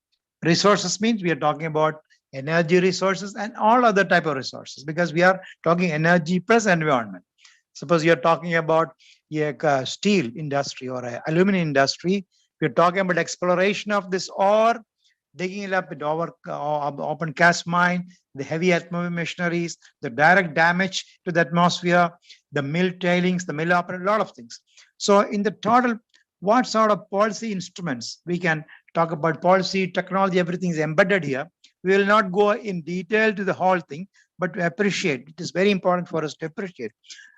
Resources means we are talking about energy resources and all other type of resources, because we are talking energy plus environment. Suppose you're talking about a steel industry or an aluminum industry, we're talking about exploration of this ore, digging it up with open cast mine, the heavy earth-moving machineries, the direct damage to the atmosphere, the mill tailings, the mill operation, a lot of things. So in the total, what sort of policy instruments we can talk about? Policy, technology, everything is embedded here. We will not go in detail to the whole thing, but to appreciate. It is very important for us to appreciate.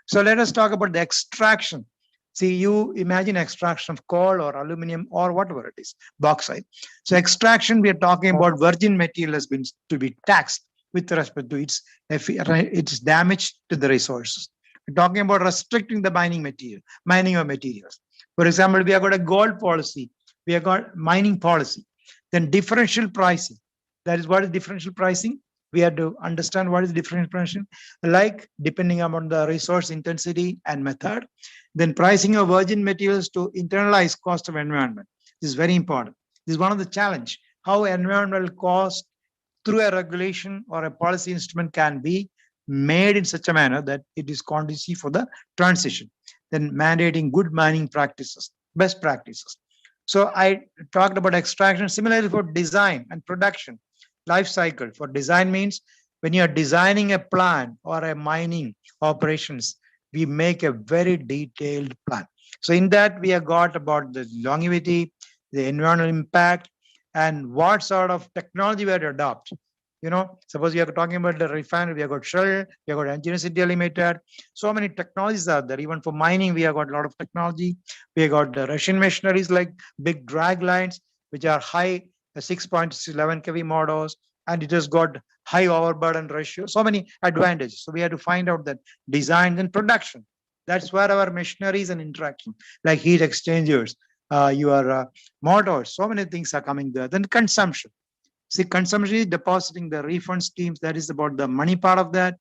So let us talk about the extraction. See, you imagine extraction of coal or aluminum or whatever it is, bauxite. So extraction, we are talking about virgin material has been to be taxed with respect to its damage to the resources. We're talking about restricting the mining of materials. For example, we have got a gold policy, we have got mining policy, then differential pricing. That is what is differential pricing. We have to understand what is differential pricing, like depending upon the resource intensity and method. Then pricing of virgin materials to internalize cost of environment. This is very important. This is one of the challenge, how environmental cost through a regulation or a policy instrument can be made in such a manner that it is conducive for the transition. Then mandating good mining practices, best practices. So I talked about extraction. Similarly for design and production, life cycle. For design means when you are designing a plan or a mining operations, we make a very detailed plan. So in that we have got about the longevity, the environmental impact, and what sort of technology we have to adopt. You know, suppose we are talking about the refinery, we have got Shell, we have got Engineering Limited. So many technologies are there. Even for mining, we have got a lot of technology. We have got the Russian machineries like big drag lines, which are high 6.11 kV motors, and it has got high overburden ratio. So many advantages. So we have to find out that design and production. That's where our machineries and interaction, like heat exchangers, your motors, so many things are coming there. Then consumption. See, consumption is depositing the refund schemes. That is about the money part of that.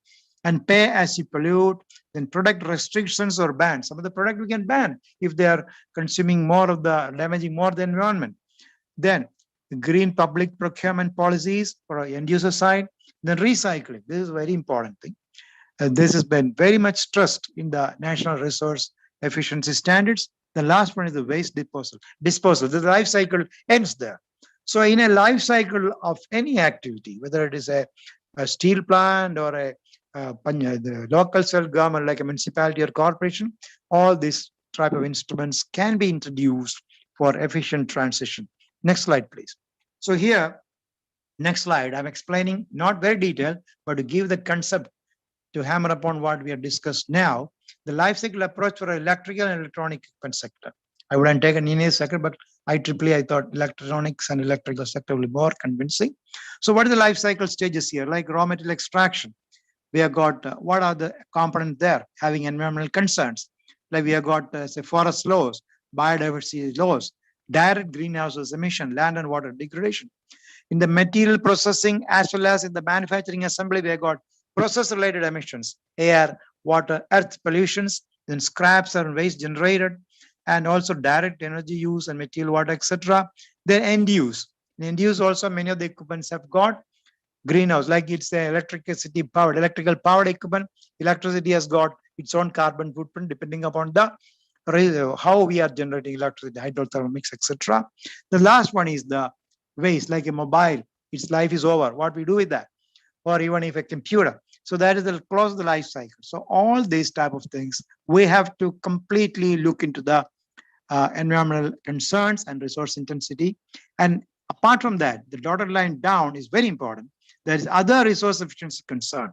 And pay as you pollute. Then product restrictions or bans. Some of the product we can ban if they are consuming more of the, damaging more the environment. Then the green public procurement policies for our end user side. Then recycling. This is a very important thing. This has been very much stressed in the National Resource Efficiency Standards. The last one is the waste disposal. The life cycle ends there. So in a life cycle of any activity, whether it is a steel plant or the local self-government like a municipality or corporation, all these type of instruments can be introduced for efficient transition. Next slide, please. So here, next slide, I'm explaining, not very detailed, but to give the concept to hammer upon what we have discussed now, the life cycle approach for electrical and electronic equipment sector. I wouldn't take an in sector, but IEEE, I thought electronics and electrical sector will be more convincing. So what are the life cycle stages here? Like raw material extraction, we have got what are the components there having environmental concerns? Like we have got say forest loss, biodiversity loss, direct greenhouse emission, land and water degradation. In the material processing as well as in the manufacturing assembly, we have got process-related emissions, air, water, earth pollutions, then scraps and waste generated, and also direct energy use and material water, etc. Then end use. In end use also, many of the equipments have got greenhouse, like it's a electrical powered equipment. Electricity has got its own carbon footprint depending upon the how we are generating electricity, hydrothermics, etc. The last one is the waste, like a mobile, its life is over. What we do with that? Or even if a computer. So that is the close of the life cycle. So all these type of things, we have to completely look into the environmental concerns and resource intensity. And apart from that, the dotted line down is very important. There is other resource efficiency concern.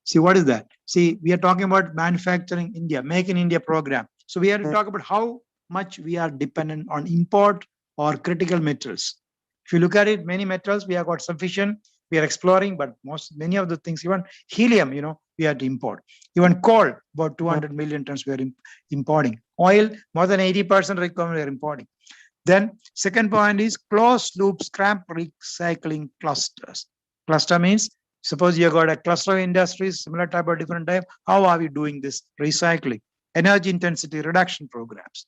See, what is that? See, we are talking about manufacturing India, Make in India program. So we have to talk about how much we are dependent on import or critical metals. If you look at it, many metals we have got sufficient. We are exploring, but many of the things, even helium, we have to import. Even coal, about 200 million tons we are importing. Oil, more than 80% requirement we are importing. Then second point is closed loop scrap recycling clusters. Cluster means, suppose you have got a cluster of industries, similar type or different type, how are we doing this recycling? Energy intensity reduction programs.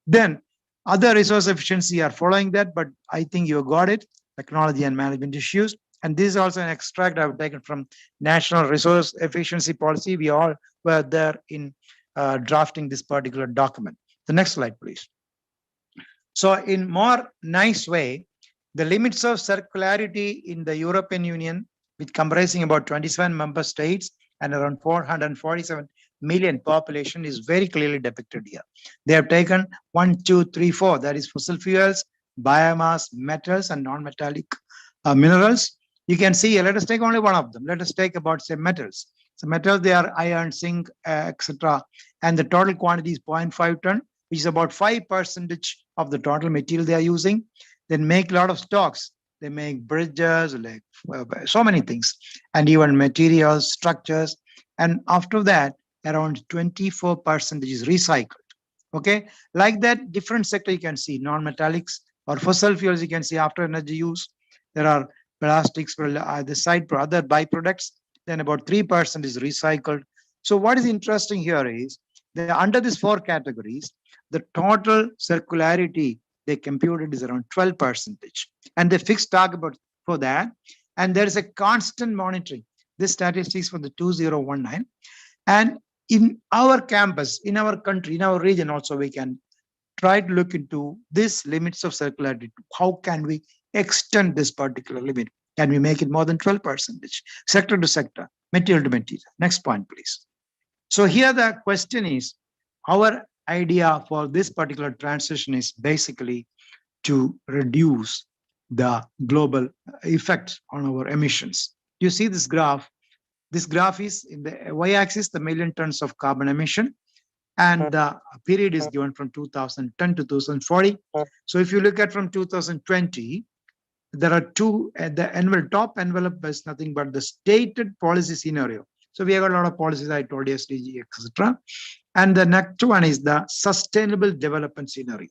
Then other resource efficiency are following that, but I think you got it, technology and management issues. And this is also an extract I've taken from National Resource Efficiency Policy. We all were there in drafting this particular document. The next slide, please. So in more nice way, the limits of circularity in the European Union, which comprising about 27 member states and around 447 million population is very clearly depicted here. They have taken 1, 2, 3, 4, that is fossil fuels, biomass, metals, and non-metallic minerals. You can see, let us take only one of them. Let us take about, say, metals. So metals, they are iron, zinc, etc. And the total quantity is 0.5 ton, which is about 5% of the total material they are using. Then make a lot of stocks. They make bridges, like so many things, and even materials, structures. And after that, around 24% is recycled. Okay, like that, different sector you can see, non-metallics or fossil fuels. You can see after energy use, there are plastics for the side for other byproducts. Then about 3% is recycled. So what is interesting here is that under these 4 categories, the total circularity they computed is around 12%, and they fixed target for that. And there is a constant monitoring. This statistics for the 2019, and in our campus, in our country, in our region also, we can try to look into these limits of circularity. How can we extend this particular limit? Can we make it more than 12%, sector to sector, material to material? Next point, please. So here the question is, our idea for this particular transition is basically to reduce the global effect on our emissions. You see this graph. This graph is in the y-axis, the million tons of carbon emission, and the period is given from 2010 to 2040. So if you look at from 2020, there are two, the envelope, top envelope is nothing but the stated policy scenario. So we have got a lot of policies, I told you, SDG, etc. And the next one is the sustainable development scenario.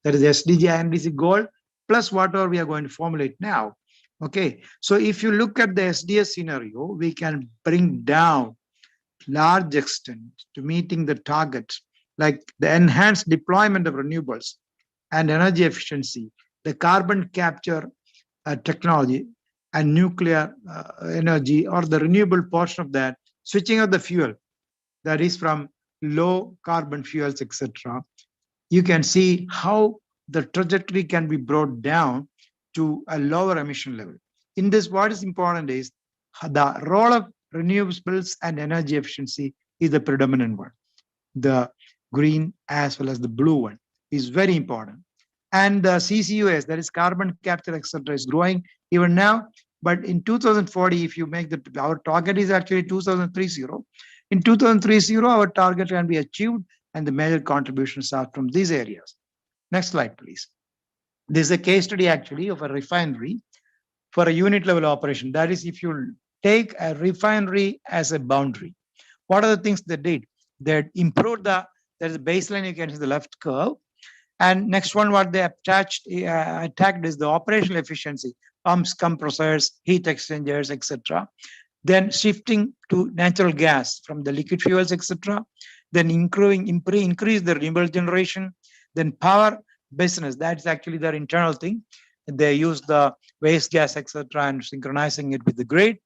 That is the SDG INDC goal plus whatever we are going to formulate now. Okay, so if you look at the SDS scenario, we can bring down large extent to meeting the target, like the enhanced deployment of renewables and energy efficiency, the carbon capture technology and nuclear energy, or the renewable portion of that, switching of the fuel, that is from low carbon fuels, etc. You can see how the trajectory can be brought down to a lower emission level. In this, what is important is the role of renewables and energy efficiency is the predominant one. The green as well as the blue one is very important. And the CCUS, that is carbon capture, etc., is growing even now. But in 2040, if you make our target is actually 2030. In 2030, our target can be achieved, and the major contributions are from these areas. Next slide, please. This is a case study actually of a refinery for a unit level operation. That is, if you take a refinery as a boundary, what are the things they did? They improved there's a baseline, you can see the left curve. And next one, what they attacked is the operational efficiency, pumps, compressors, heat exchangers, etc. Then shifting to natural gas from the liquid fuels, etc. Then increase the renewable generation. Then power business, that's actually their internal thing. They use the waste gas, etc., and synchronizing it with the grid.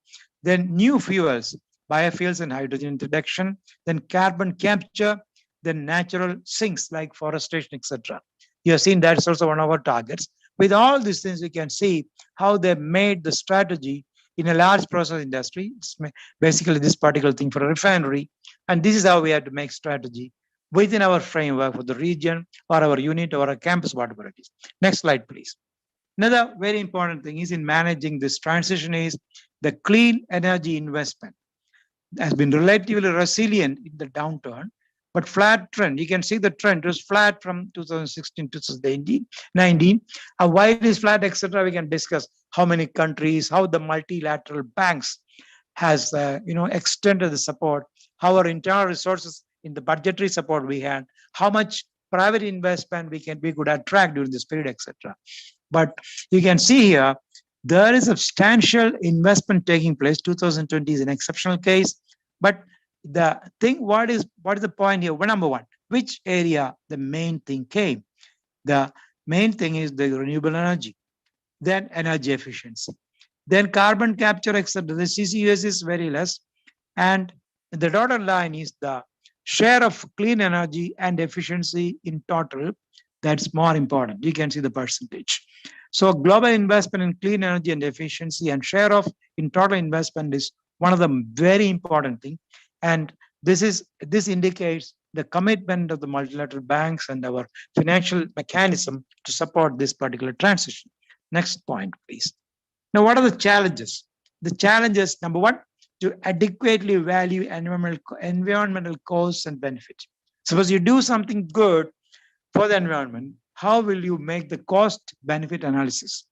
Then new fuels, biofuels and hydrogen introduction. Then carbon capture. Then natural sinks like forestation, etc. You have seen that's also one of our targets. With all these things, you can see how they made the strategy in a large process industry. It's basically this particular thing for a refinery. And this is how we have to make strategy within our framework for the region or our unit or our campus, whatever it is. Next slide, please. Another very important thing is in managing this transition is the clean energy investment has been relatively resilient in the downturn, but flat trend. You can see the trend was flat from 2016 to 2019. Why it is flat, etc. We can discuss how many countries, how the multilateral banks has extended the support, how our internal resources in the budgetary support we had, how much private investment we could attract during this period, etc. But you can see here, there is substantial investment taking place. 2020 is an exceptional case. But the thing, what is the point here? Well, number one, which area the main thing came? The main thing is the renewable energy, then energy efficiency, then carbon capture, etc. The CCUS is very less. And the dotted line is the share of clean energy and efficiency in total. That's more important. You can see the percentage. So global investment in clean energy and efficiency and share of in total investment is one of the very important things. And This indicates the commitment of the multilateral banks and our financial mechanism to support this particular transition. Next point, please. Now, what are the challenges? The challenges, number one, to adequately value environmental costs and benefits. Suppose you do something good for the environment, how will you make the cost benefit analysis?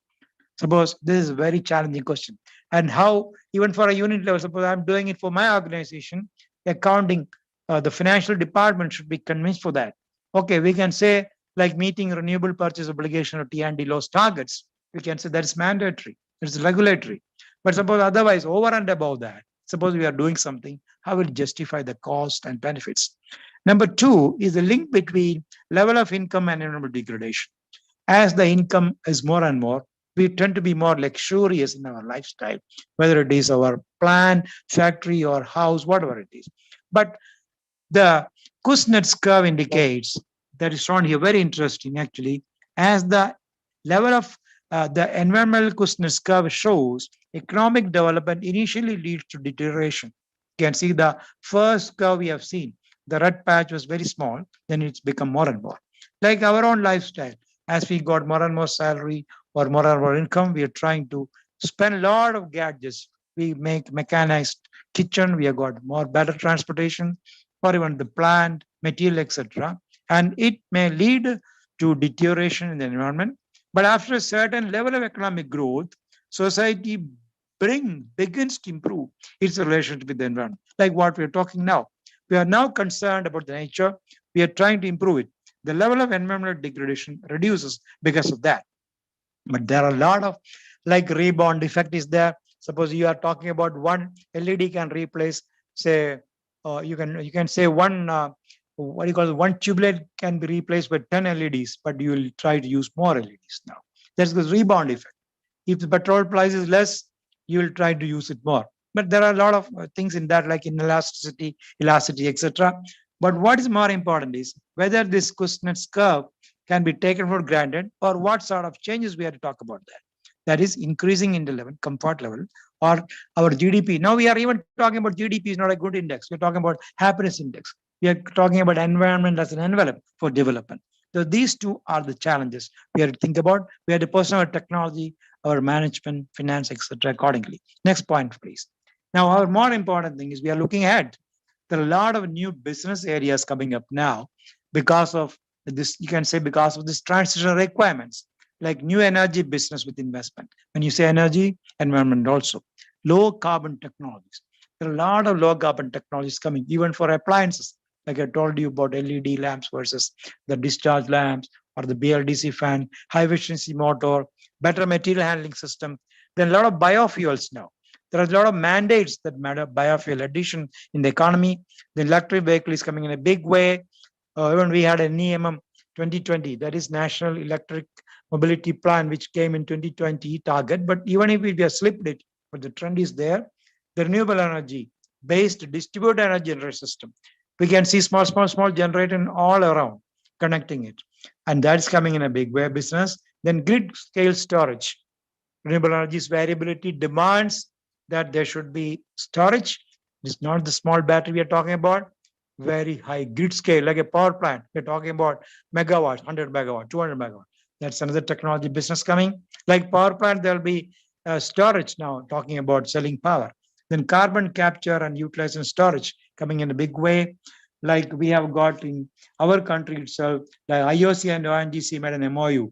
Suppose this is a very challenging question. And how, even for a unit level, suppose I'm doing it for my organization, accounting, the financial department should be convinced for that. Okay, we can say like meeting renewable purchase obligation or T&D loss targets. We can say that is mandatory, it's regulatory. But suppose otherwise, over and above that, suppose we are doing something, how will it justify the cost and benefits? Number two is the link between level of income and environmental degradation. As the income is more and more, we tend to be more luxurious in our lifestyle, whether it is our plant, factory, or house, whatever it is. But the Kuznets curve indicates, that is shown here, very interesting actually, as the level of the environmental Kuznets curve shows, economic development initially leads to deterioration. You can see the first curve we have seen. The red patch was very small, then it's become more and more. Like our own lifestyle, as we got more and more salary or more and more income, we are trying to spend a lot of gadgets. We make mechanized kitchen, we have got more better transportation, or even the plant, material, etc. And it may lead to deterioration in the environment. But after a certain level of economic growth, society begins to improve its relationship with the environment, like what we're talking now. We are now concerned about the nature. We are trying to improve it. The level of environmental degradation reduces because of that. But there are a lot of, like, rebound effect is there. Suppose you are talking about one LED can replace, say, you can say one, what do you call it, one tubelight can be replaced by 10 LEDs, but you will try to use more LEDs now. That's the rebound effect. If the petrol price is less, you will try to use it more. But there are a lot of things in that, like inelasticity, elasticity, etc. But what is more important is whether this Kuznets curve can be taken for granted, or what sort of changes we have to talk about that. That is increasing in the level, comfort level, or our GDP. Now we are even talking about GDP is not a good index. We're talking about happiness index. We are talking about environment as an envelope for development. So these two are the challenges we have to think about. We have to person our technology, our management, finance, etc. accordingly. Next point, please. Now, our more important thing is we are looking ahead. There are a lot of new business areas coming up now because of this, you can say because of this transition requirements, like new energy business with investment. When you say energy, environment also. Low carbon technologies. There are a lot of low carbon technologies coming, even for appliances. Like I told you about LED lamps versus the discharge lamps, or the BLDC fan, high efficiency motor, better material handling system. There are a lot of biofuels now. There are a lot of mandates that matter biofuel addition in the economy. The electric vehicle is coming in a big way. Even we had a NEMM 2020, that is National Electric Mobility Plan, which came in 2020 target. But even if we have slipped it, but the trend is there. The renewable energy based distributed energy generation system. We can see small generator all around connecting it. And that's coming in a big way business. Then grid scale storage. Renewable energy's variability demands that there should be storage. It's not the small battery we are talking about, very high grid scale, like a power plant. We're talking about megawatts, 100 megawatt, 200 megawatt. That's another technology business coming. Like power plant, there'll be storage now, talking about selling power. Then carbon capture and utilization storage coming in a big way. Like we have got in our country itself, like IOC and ONGC made an MOU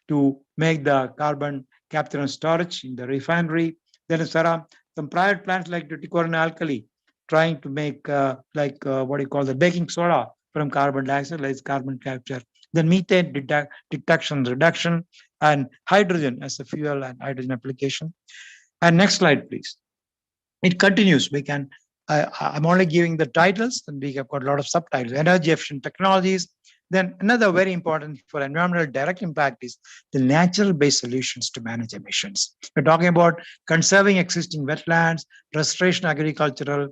to make the carbon capture and storage in the refinery. Then there are some private plants like Tuticorin Alkali trying to make what do you call the baking soda from carbon dioxide, like carbon capture. Then methane detection, reduction, and hydrogen as a fuel and hydrogen application. And next slide, please. It continues. We can, I'm only giving the titles, and we have got a lot of subtitles. Energy efficient technologies. Then another very important for environmental direct impact is the natural-based solutions to manage emissions. We're talking about conserving existing wetlands, restoration agricultural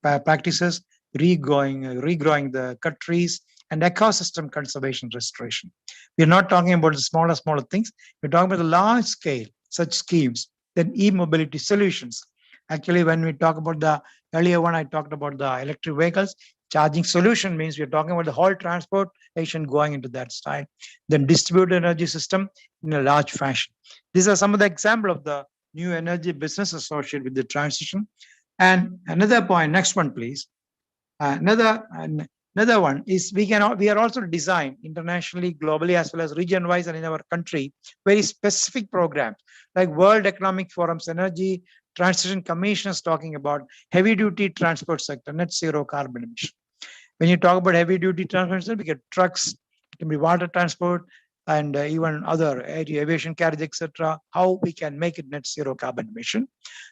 practices, regrowing the cut trees, and ecosystem conservation restoration. We're not talking about the smaller things. We're talking about the large scale such schemes, then e-mobility solutions. Actually, when we talk about the earlier one, I talked about the electric vehicles. Charging solution means we're talking about the whole transportation going into that style. Then distributed energy system in a large fashion. These are some of the example of the new energy business associated with the transition. And another point, next one, please. Another one is we are also designed internationally, globally, as well as region-wise and in our country, very specific programs like World Economic Forum's Energy Transition Commission is talking about heavy-duty transport sector, net zero carbon emission. When you talk about heavy-duty transport, we get trucks, it can be water transport, and even other aviation carriage, etc. How we can make it net zero carbon emission.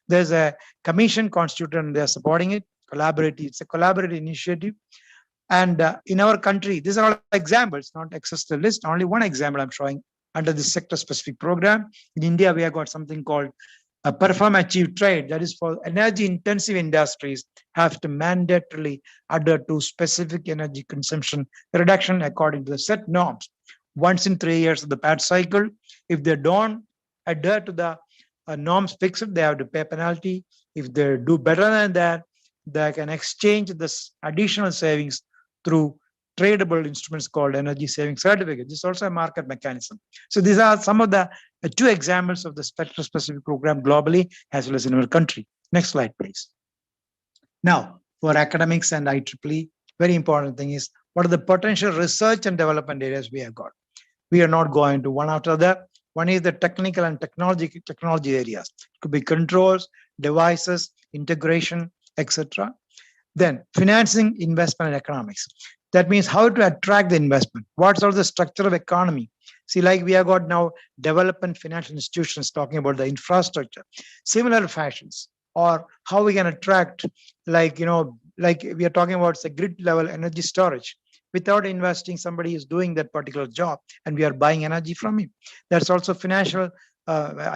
There's a commission constituted and they're supporting it. It's a collaborative initiative. And in our country, these are all examples, not exhaustive list. Only one example I'm showing under the sector-specific program. In India, we have got something called Perform Achieve Trade. That is for energy-intensive industries have to mandatorily adhere to specific energy consumption reduction according to the set norms. Once in 3 years of the PAT cycle, if they don't adhere to the norms fixed, they have to pay penalty. If they do better than that, they can exchange this additional savings through tradable instruments called energy saving certificate. This is also a market mechanism. So these are some of the two examples of the sector-specific program globally as well as in our country. Next slide, please. Now, for academics and IEEE, very important thing is what are the potential research and development areas we have got. We are not going to one after the other. One is the technical and technology areas. It could be controls, devices, integration, etc. Then financing, investment, and economics. That means how to attract the investment. What's all the structure of economy? See, like we have got now development financial institutions talking about the infrastructure, similar fashions, or how we can attract, like we are talking about the grid level energy storage. Without investing, somebody is doing that particular job and we are buying energy from him. That's also financial,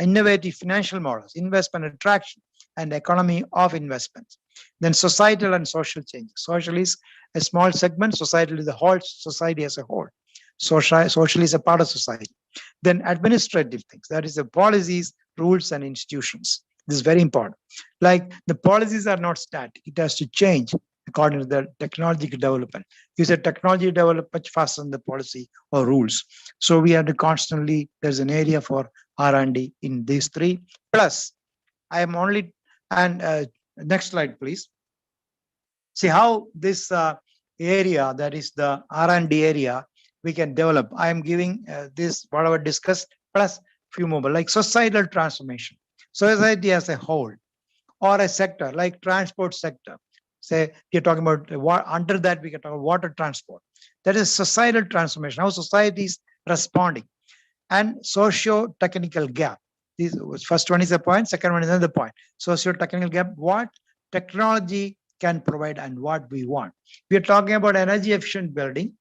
innovative financial models, investment attraction and economy of investments. Then societal and social changes. Social is a small segment, societal is the whole society as a whole. Social is a part of society. Then administrative things, that is the policies, rules, and institutions. This is very important. Like the policies are not static, it has to change according to the technological development. You said technology develop much faster than the policy or rules. So we have to constantly, there's an area for R&D in these three. Plus, I am only, and next slide, please. See how this area, that is the R&D area, we can develop. I am giving this, whatever discussed, plus few more, like societal transformation. Society as a whole, or a sector like transport sector. Say you're talking about under that we can talk about water transport. That is societal transformation, how society is responding. And socio-technical gap. This first one is a point, second one is another point. Socio-technical gap, what technology can provide and what we want. We are talking about energy efficient building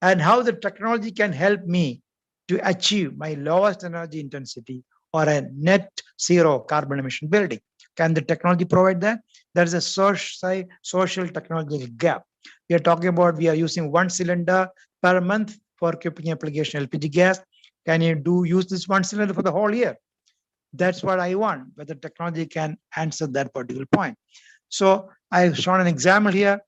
and how the technology can help me to achieve my lowest energy intensity or a net zero carbon emission building. Can the technology provide that? There is a social technological gap. We are talking about we are using 1 cylinder per month for keeping application LPG gas. Can you use this 1 cylinder for the whole year? That's what I want, whether technology can answer that particular point. So I've shown an example here,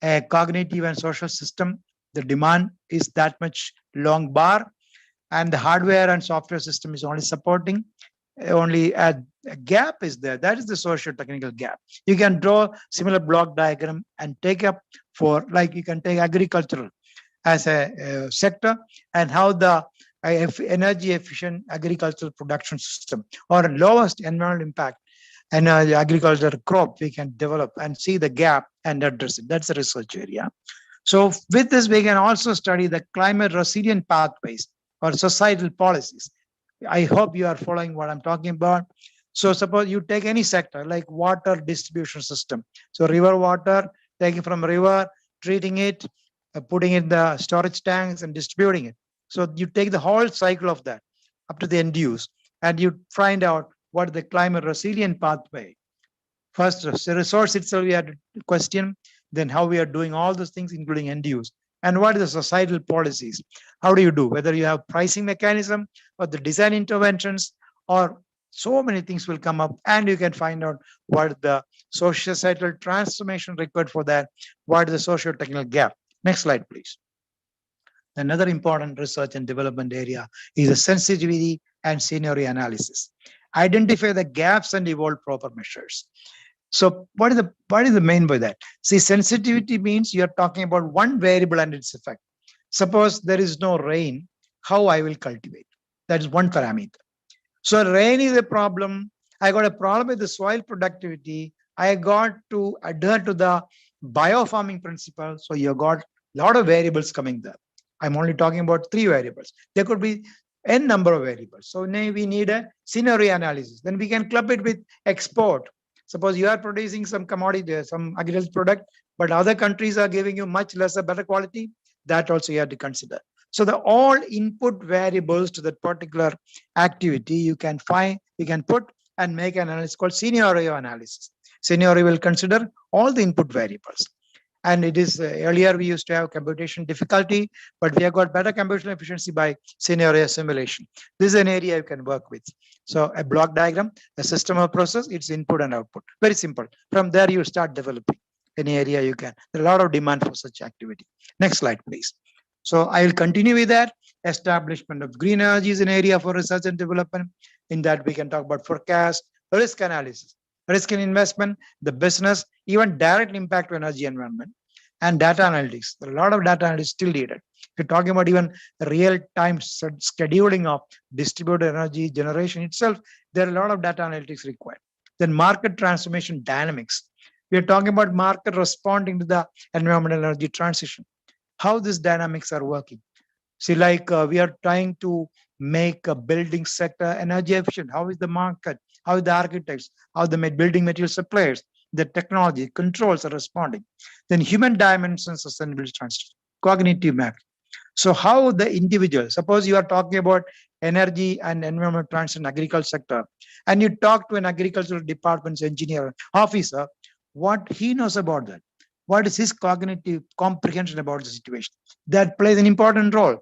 a cognitive and social system. The demand is that much long bar and the hardware and software system is only supporting, only a gap is there. That is the socio-technical gap. You can draw similar block diagram and take up for, like you can take agricultural as a sector and how the energy efficient agricultural production system or lowest environmental impact and agricultural crop we can develop and see the gap and address it. That's a research area. So with this, we can also study the climate resilient pathways or societal policies. I hope you are following what I'm talking about. So suppose you take any sector like water distribution system. So river water, taking from river, treating it, putting in the storage tanks and distributing it. So you take the whole cycle of that up to the end use and you find out what the climate resilient pathway. First, the resource itself we had to question, then how we are doing all those things, including end use. And what are the societal policies? How do you do? Whether you have pricing mechanism or the design interventions or So many things will come up, and you can find out what the societal transformation required for that, what is the socio-technical gap. Next slide, please. Another important research and development area is the sensitivity and scenario analysis. Identify the gaps and evolve proper measures. So what is the main by that? See, sensitivity means you're talking about one variable and its effect. Suppose there is no rain, how I will cultivate. That is one parameter. So rain is a problem. I got a problem with the soil productivity. I got to adhere to the biofarming principle. So you got a lot of variables coming there. I'm only talking about 3 variables. There could be n number of variables. So now we need a scenario analysis. Then we can club it with export. Suppose you are producing some commodity, some agricultural product, but other countries are giving you much lesser, better quality. That also you have to consider. So the all input variables to that particular activity you can find, you can put and make an analysis called scenario analysis. Scenario will consider all the input variables. And it is earlier we used to have computation difficulty, but we have got better computational efficiency by scenario simulation. This is an area you can work with. So a block diagram, a system of process, its input and output. Very simple. From there you start developing any area you can. There's a lot of demand for such activity. Next slide, please. So I will continue with that. Establishment of green energy is an area for research and development. In that we can talk about forecast, risk analysis, risk in investment, the business, even direct impact to energy environment, and data analytics. There are a lot of data analytics still needed. If you're talking about even real-time scheduling of distributed energy generation itself, there are a lot of data analytics required. Then market transformation dynamics. We are talking about market responding to the environmental energy transition. How these dynamics are working. See, like we are trying to make a building sector energy efficient. How is the market? How is the architects? How the building material suppliers? The technology controls are responding. Then human dimensions, sustainability transition, cognitive map. So how the individual, suppose you are talking about energy and environment transition agriculture sector, and you talk to an agricultural department's engineer officer, what he knows about that. What is his cognitive comprehension about the situation? That plays an important role.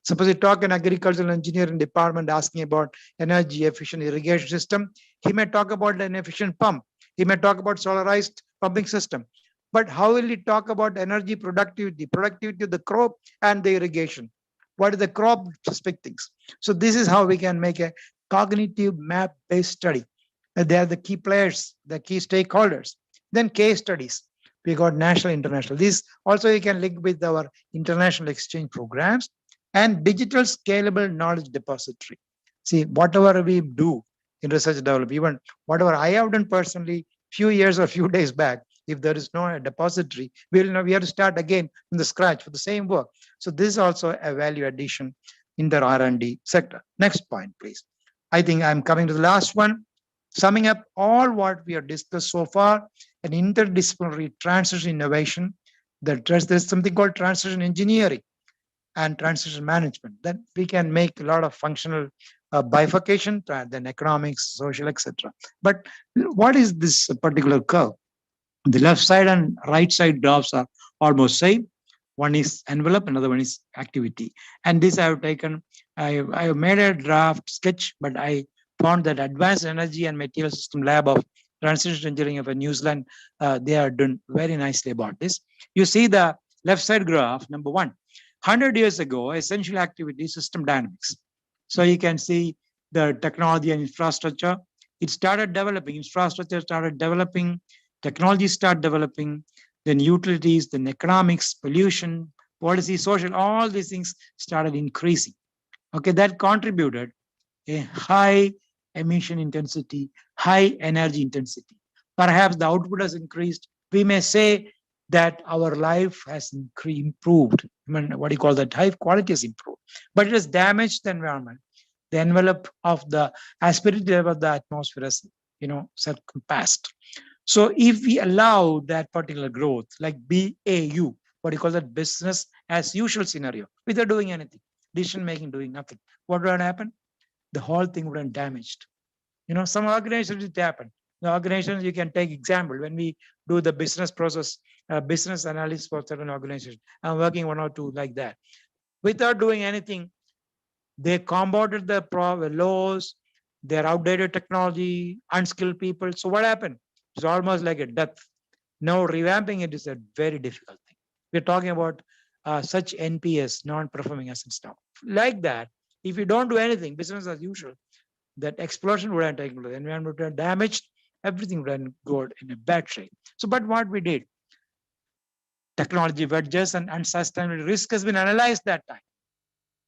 Suppose you talk an agricultural engineering department asking about energy efficient irrigation system, he may talk about an efficient pump. He may talk about solarized pumping system. But how will he talk about energy productivity of the crop and the irrigation? What are the crop specific things? So this is how we can make a cognitive map-based study. They are the key players, the key stakeholders. Then case studies. We got national, international. This also you can link with our international exchange programs and digital scalable knowledge depository. See, whatever we do in research and development, even whatever I have done personally, few years or few days back, if there is no depository, we have to start again from the scratch for the same work. So this is also a value addition in the R&D sector. Next point, please. I think I'm coming to the last one. Summing up all what we have discussed so far, an interdisciplinary transition innovation, there's something called transition engineering and transition management, that we can make a lot of functional bifurcation, then economics, social, etc. But what is this particular curve? The left side and right side graphs are almost same. One is envelope, another one is activity. And this I have taken, I have made a draft sketch, but I found that Advanced Energy and Material System Lab of Transition Engineering of New Zealand, they are doing very nicely about this. You see the left side graph, number 1, 100 years ago, essential activity, system dynamics. So you can see the technology and infrastructure. It started developing, infrastructure started developing, technology started developing, then utilities, then economics, pollution, policy, social, all these things started increasing. Okay, that contributed a high emission intensity, high energy intensity. Perhaps the output has increased. We may say that our life has improved. I mean, what do you call that? High quality has improved, but it has damaged the environment. The envelope of the aspirated level of the atmosphere has, surpassed. So if we allow that particular growth, like BAU, what do you call that? Business as usual scenario, without doing anything, decision making, doing nothing, what would happen? The whole thing would have damaged. Some organizations it happen. The organizations, you can take example when we do the business process, business analysis for certain organizations. I'm working 1 or 2 like that. Without doing anything, they combated the laws, They're outdated technology, unskilled people. So what happened? It's almost like a death. Now revamping it is a very difficult thing. We're talking about such NPS, non-performing assets now. Like that, if you don't do anything, business as usual, that explosion would have taken place, environment would have damaged, everything would have gone in a bad shape. So, but what we did, technology wedges and unsustainable risk has been analyzed that time.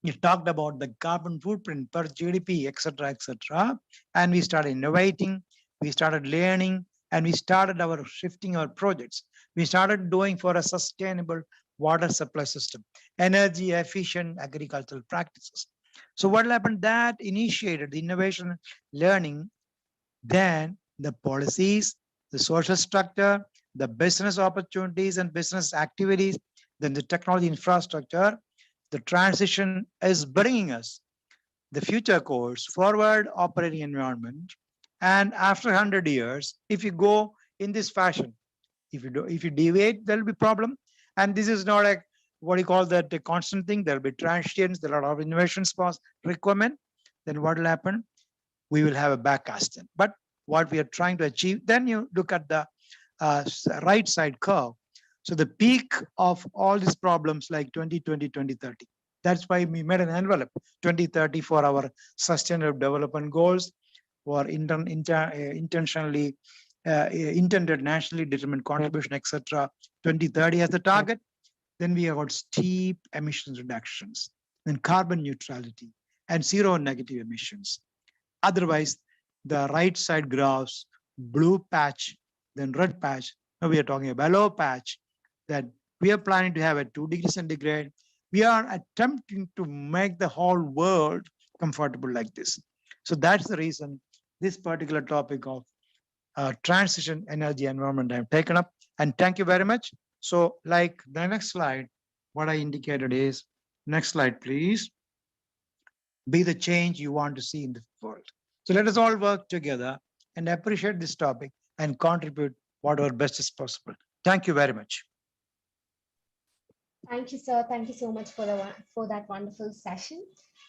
We talked about the carbon footprint per GDP, etc., and we started innovating, we started learning, and we started shifting our projects. We started doing for a sustainable water supply system, energy efficient agricultural practices. So what happened? That initiated the innovation learning, then the policies, the social structure, the business opportunities and business activities, then the technology infrastructure. The transition is bringing us the future course, forward operating environment. And after 100 years, if you go in this fashion, if you deviate, there'll be problem. And this is not a, what you call that, a constant thing. There'll be transients, there are a lot of innovations requirement. Then what will happen? We will have a backcasting. But what we are trying to achieve, then you look at the right side curve. So the peak of all these problems like 2020, 2030. That's why we made an envelope 2030 for our sustainable development goals, for intentionally intended nationally determined contribution, etc. 2030 as the target. Then we have got steep emissions reductions, then carbon neutrality and zero negative emissions. Otherwise, the right side graphs, blue patch, then red patch. Now we are talking about yellow patch, that we are planning to have a 2 degrees centigrade. We are attempting to make the whole world comfortable like this. So that's the reason this particular topic of transition, energy, environment I have taken up. And thank you very much. So like the next slide, what I indicated is, next slide, please. Be the change you want to see in the world. So let us all work together and appreciate this topic and contribute whatever best is possible. Thank you very much. Thank you, sir. Thank you so much for that wonderful session.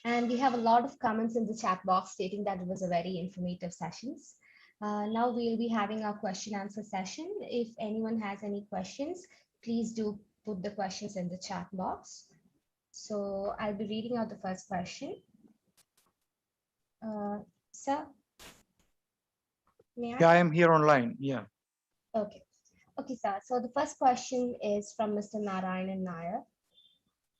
And we have a lot of comments in the chat box stating that it was a very informative session. Now we'll be having our question answer session. If anyone has any questions, please do put the questions in the chat box. So I'll be reading out the first question. Sir? May I? Yeah, I am here online. Yeah. Okay. Okay, sir. So the first question is from Mr. Narayanan Nair.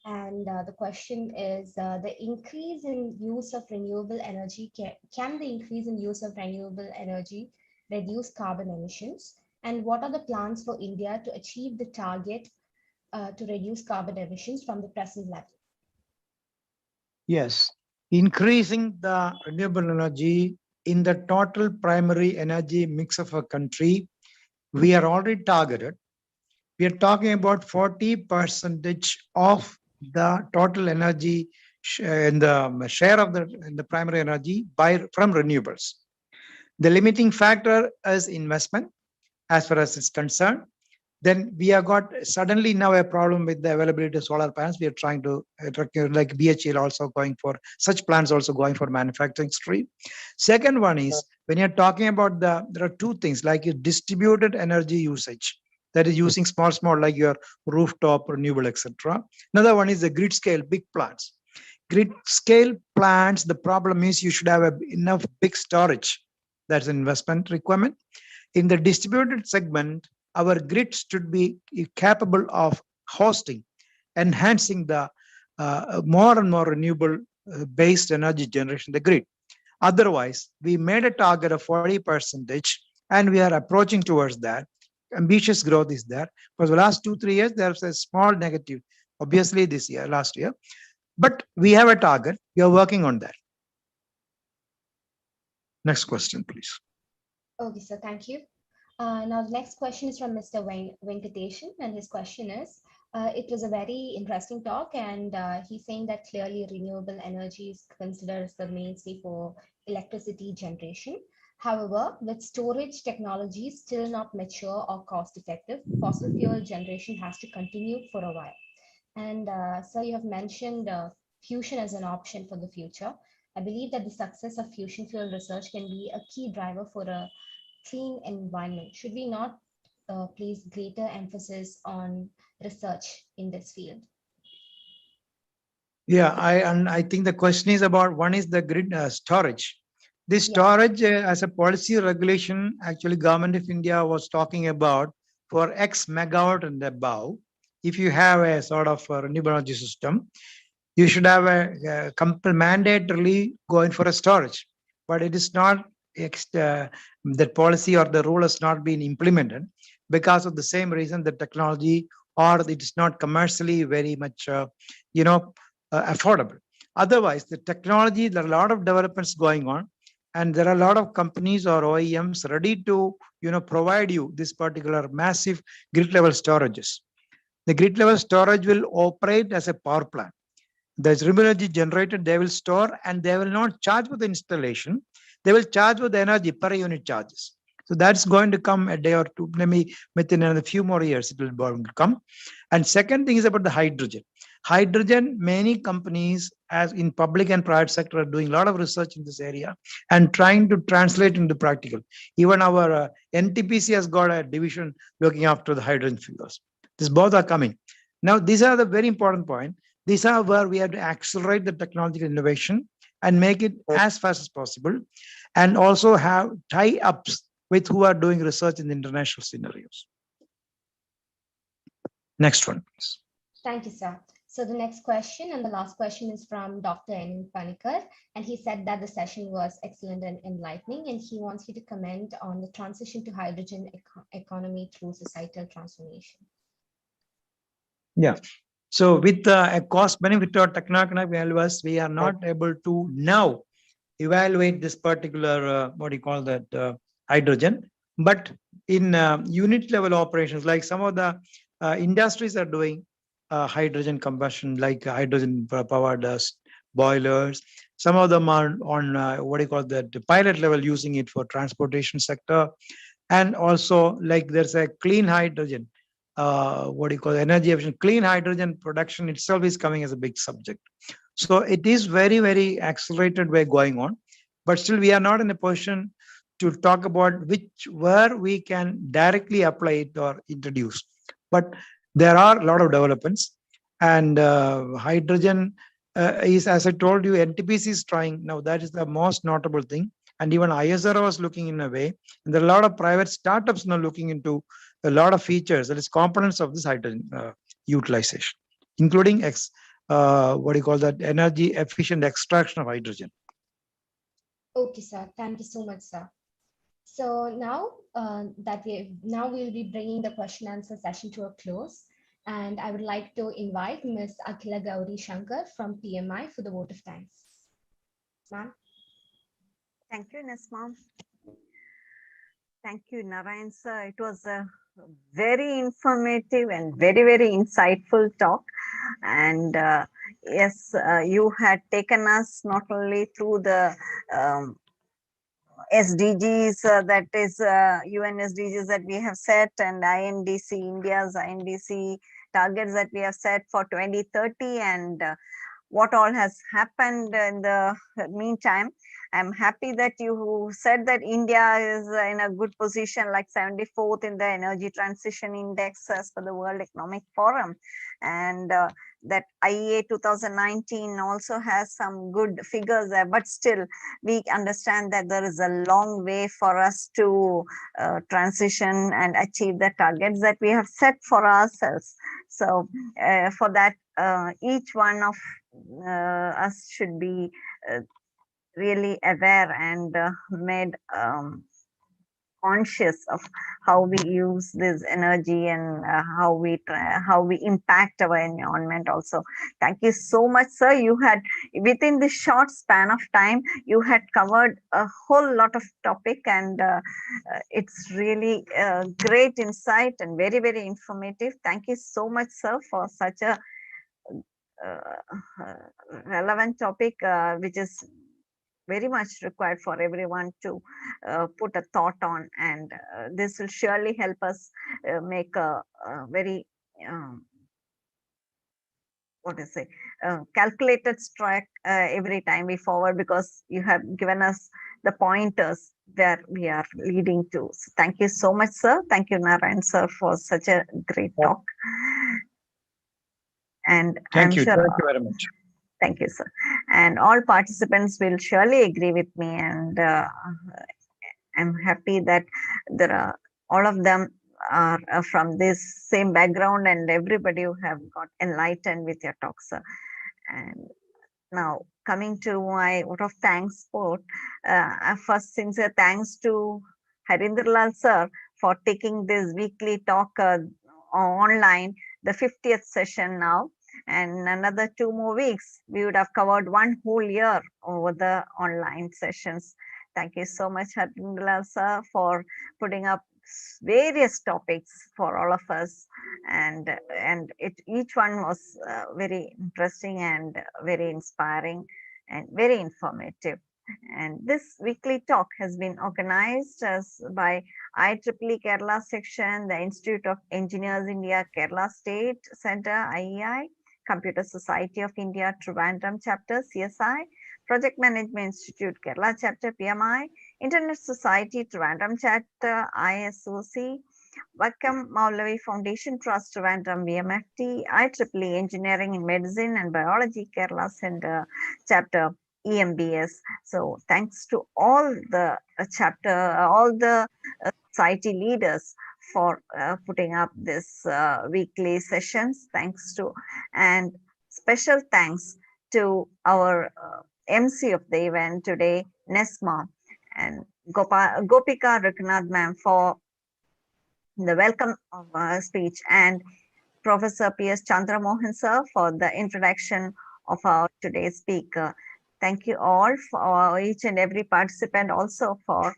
And the question is, the increase in use of renewable energy, can the increase in use of renewable energy reduce carbon emissions? And what are the plans for India to achieve the target to reduce carbon emissions from the present level? Yes, increasing the renewable energy in the total primary energy mix of a country, we are already targeted. We are talking about 40% of the total energy in the share of the primary energy from renewables. The limiting factor is investment as far as it's concerned. Then we have got suddenly now a problem with the availability of solar panels. We are trying to, like BHEL also going for such plants, also going for manufacturing stream. Second one is, when you're talking about there are two things, like distributed energy usage, that is using small, like your rooftop, renewable, etc. Another one is the grid scale, big plants. Grid scale plants, the problem is you should have enough big storage. That's an investment requirement. In the distributed segment, our grid should be capable of hosting, enhancing the more and more renewable based energy generation in the grid. Otherwise, we made a target of 40% and we are approaching towards that. Ambitious growth is there. For the last 2-3 years, there's a small negative, obviously this year, last year, but we have a target. We are working on that. Next question, please. Okay, so thank you. Now, the next question is from Mr. Venkateshan, and his question is, it was a very interesting talk, and he's saying that clearly renewable energy is considered as the mainstay for electricity generation. However, with storage technology still not mature or cost effective, fossil fuel generation has to continue for a while. And so you have mentioned fusion as an option for the future. I believe that the success of fusion fuel research can be a key driver for a clean environment. Should we not place greater emphasis on research in this field? Yeah, I think the question is about, one is the grid storage. This Yeah. storage as a policy regulation, actually Government of India was talking about for X megawatt and above. If you have a sort of a renewable energy system, you should have a mandatorily going for a storage, but it is not that policy or the rule has not been implemented because of the same reason, the technology, or it is not commercially very much affordable. Otherwise, the technology, there are a lot of developments going on, and there are a lot of companies or OEMs ready to provide you this particular massive grid level storages. The grid level storage will operate as a power plant. The renewable energy generated, they will store, and they will not charge for the installation. They will charge for the energy per unit charges. So that's going to come a day or two, maybe within a few more years, it will come. And second thing is about the hydrogen. Hydrogen, many companies, as in public and private sector, are doing a lot of research in this area and trying to translate into practical. Even our NTPC has got a division looking after the hydrogen fuels. These both are coming. Now, these are the very important point. These are where we have to accelerate the technological innovation and make it as fast as possible, and also have tie-ups with who are doing research in the international scenarios. Next one, please. Thank you, sir. So the next question and the last question is from Dr. N. Panikar, and he said that the session was excellent and enlightening, and he wants you to comment on the transition to hydrogen economy through societal transformation. Yeah. So with a cost benefit or techno-economic values, we are not able to now evaluate this particular, hydrogen. But in unit level operations, like some of the industries are doing hydrogen combustion, like hydrogen powered boilers. Some of them are on the pilot level, using it for transportation sector. And also, like there's a clean hydrogen, energy efficient. Clean hydrogen production itself is coming as a big subject. So it is very, very accelerated way going on, but still we are not in a position to talk about where we can directly apply it or introduce. But there are a lot of developments, and hydrogen is, as I told you, NTPC is trying now. That is the most notable thing. And even ISRO was looking in a way, and there are a lot of private startups now looking into a lot of features, that is components of this hydrogen utilization, including energy efficient extraction of hydrogen. Okay, sir. Thank you so much, sir. So now we'll be bringing the question answer session to a close, and I would like to invite Ms. Akhila Gauri Shankar from PMI for the vote of thanks. Ma'am. Thank you, Nesma. Thank you, Narayan sir. It was a very informative and very, very insightful talk. And yes, you had taken us not only through the SDGs, that is UN SDGs that we have set, and INDC, India's INDC targets that we have set for 2030, and what all has happened in the meantime. I'm happy that you said that India is in a good position, like 74th in the Energy Transition Index as per the World Economic Forum, and that IEA 2019 also has some good figures there, but still we understand that there is a long way for us to transition and achieve the targets that we have set for ourselves. So for that, each one of us should be really aware and made conscious of how we use this energy and how we impact our environment also. Thank you so much, sir. You had, within this short span of time, you had covered a whole lot of topic, and it's really great insight and very, very informative. Thank you so much, sir, for such a relevant topic, which is very much required for everyone to put a thought on, and this will surely help us make a very calculated strike every time we forward, because you have given us the pointers where we are leading to. So thank you so much, sir. Thank you, Narayan sir, for such a great talk. And Thank I'm you. sure. Thank you very much. Thank you, sir. And all participants will surely agree with me, and I'm happy that there are all of them are from this same background, and everybody who have got enlightened with your talk, sir. And now coming to my vote of thanks quote, first sincere thanks to Harinder Lal sir for taking this weekly talk online, the 50th session now. And another 2 more weeks, we would have covered 1 whole year over the online sessions. Thank you so much, Harinder Lal sir, for putting up various topics for all of us, and each one was very interesting and very inspiring and very informative. And this weekly talk has been organized by IEEE Kerala section, the Institute of Engineers India Kerala State Center IEI, Computer Society of India Trivandrum chapter CSI, Project Management Institute Kerala chapter PMI, Internet Society Trivandrum chapter ISOC, Vakam Maulavi Foundation Trust Trivandrum VMFT, IEEE Engineering in Medicine and Biology Kerala Center chapter EMBS. So thanks to all the all the society leaders for putting up this weekly sessions. Thanks to, and special thanks to our MC of the event today, Nesma, and Gopika Ruknath ma'am for the welcome speech, and Professor P.S. Chandra Mohan sir for the introduction of our today's speaker. Thank you all for each and every participant, also for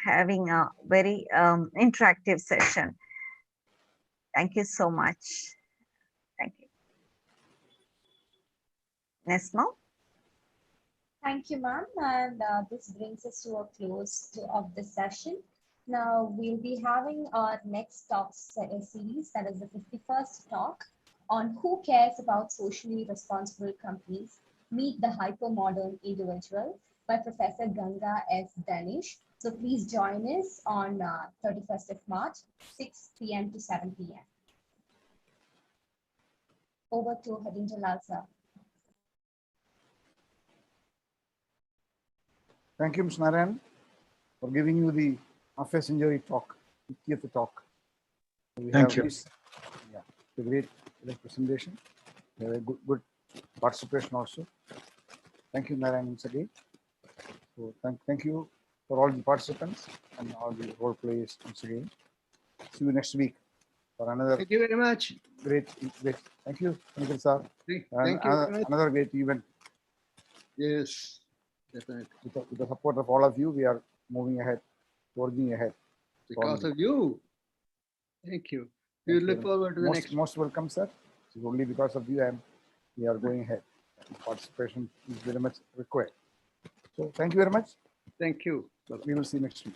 having a very interactive session. Thank you so much. Thank you. Nesma? Thank you, ma'am. And this brings us to a close of this session. Now we'll be having our next talk series, that is the 51st talk on who cares about socially responsible companies, meet the hypermodern individual, by Professor Ganga S. Danish. So please join us on 31st of March, 6 p.m. to 7 p.m. Over to Harinder Lal sir. Thank you, Ms. Narayan, for giving you the half a century talk, 50th talk. We Thank have you. This, yeah, a great presentation. We have a good participation also. Thank you, Narayan, once again. So thank you for all the participants and all the role players once again. See you next week for another. Thank you very much. Great. Thank you, Nikhil sir. Thank you very much. Another great event. Yes, definitely. With the support of all of you, we are moving ahead, forging ahead. Because of you. Thank you. We look forward to the next. Most welcome, sir. It's only because of you and we are going ahead. Participation is very much required. So thank you very much. Thank you. We will see you next week.